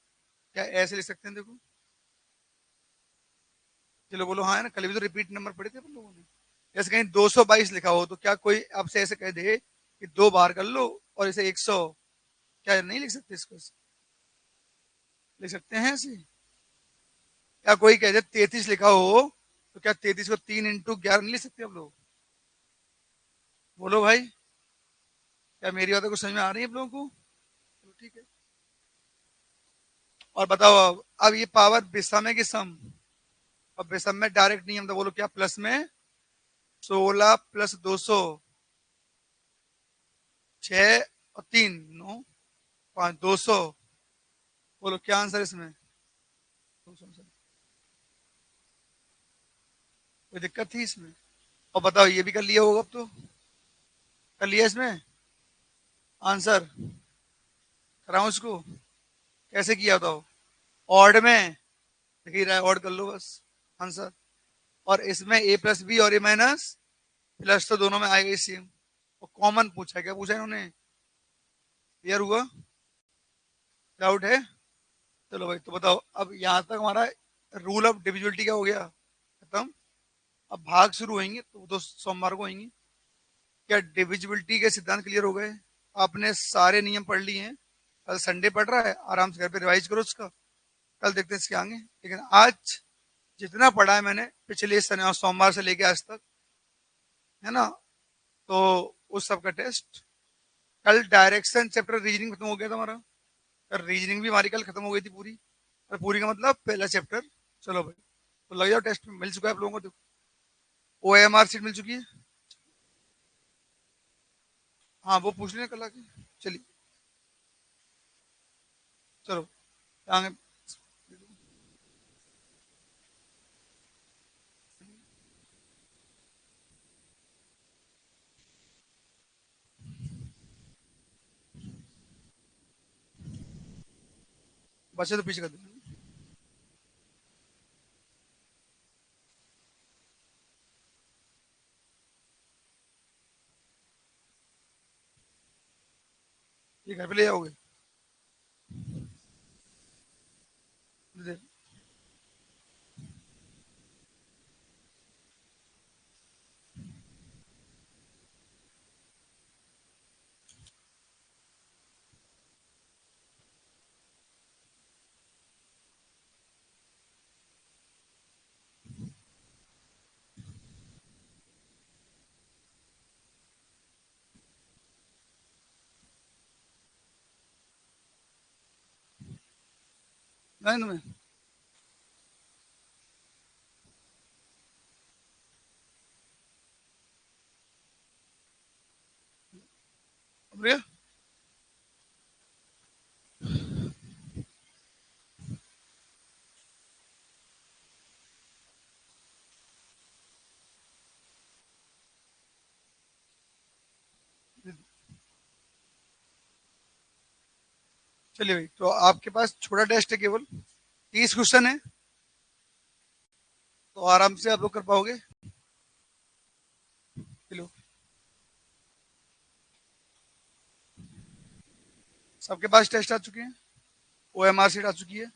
क्या ऐसे लिख सकते हैं देखो, चलो बोलो हाँ है ना, कल भी तो रिपीट नंबर पढ़े थे अपन लोगों ने। जैसे कहीं 222 लिखा हो तो क्या कोई आपसे ऐसे कह दे कि 2 बार कर लो और इसे 100, क्या नहीं लिख सकते इसको ऐसे? लिख सकते हैं ऐसे? क्या कोई कह दे 33 लिखा हो तो क्या 33 को 3 × 11 नहीं लिख सकते आप लोग? बोलो भाई, क्या मेरी बातें कुछ समझ में आ रही है आप लोगों को? चलो ठीक है। और बताओ अब ये पावर विषम है कि सम? अब विषम में डायरेक्ट नियम था, बोलो क्या प्लस में 16 + 200 6 और 3 9 5 200, बोलो क्या आंसर इसमें? 200 आंसर। कोई दिक्कत थी इसमें? और बताओ ये भी कर लिया होगा अब तो, कर लिया इसमें आंसर? कराऊं इसको? कैसे किया बताओ? ऑड में लिख ही रहा है, ऑड कर लो बस आंसर। और इसमें a+b और a- प्लस तो दोनों में आएगा ही सेम। और कॉमन पूछा है, क्या पूछा है इन्होंने? क्लियर हुआ? डाउट है? चलो भाई तो बताओ, अब यहाँ तक हमारा रूल ऑफ डिविजिबिलिटी क्या हो गया, खत्म। अब भाग शुरू होंगे तो सोमवार को होंगे। क्या डिविजिबिलिटी के सिद्धांत क्लियर हो गए? आपने सारे नियम पढ़ लिए हैं। कल संडे पढ़ रहा है, आराम से घर पे रिवाइज करो उसका, कल देखते हैं इसके आगे। लेकिन आज जितना पढ़ा है मैंने पिछले सोमवार से लेके आज तक, है ना, तो उस सब का टेस्ट। कल डायरेक्शन चैप्टर रीजनिंग खत्म हो गया था हमारा, कल रीजनिंग भी हमारी कल खत्म हो गई थी पूरी। और पूरी का मतलब पहला चैप्टर। चलो भाई तो लग जाओ, टेस्ट में मिल चुका है आप लोगों को, OMR सीट मिल चुकी है। हाँ वो पूछ लेना कल आके। चलिए चलो आगे। बच्चे तो पीछे कर देना। ये घर पे ले जाओगे? दे- नहीं तुम्हें? बढ़िया। चलिए भाई तो आपके पास छोटा टेस्ट है, केवल 30 क्वेश्चन है, तो आराम से आप लोग कर पाओगे। चलो सबके पास टेस्ट आ चुके हैं, OMR सीट आ चुकी है।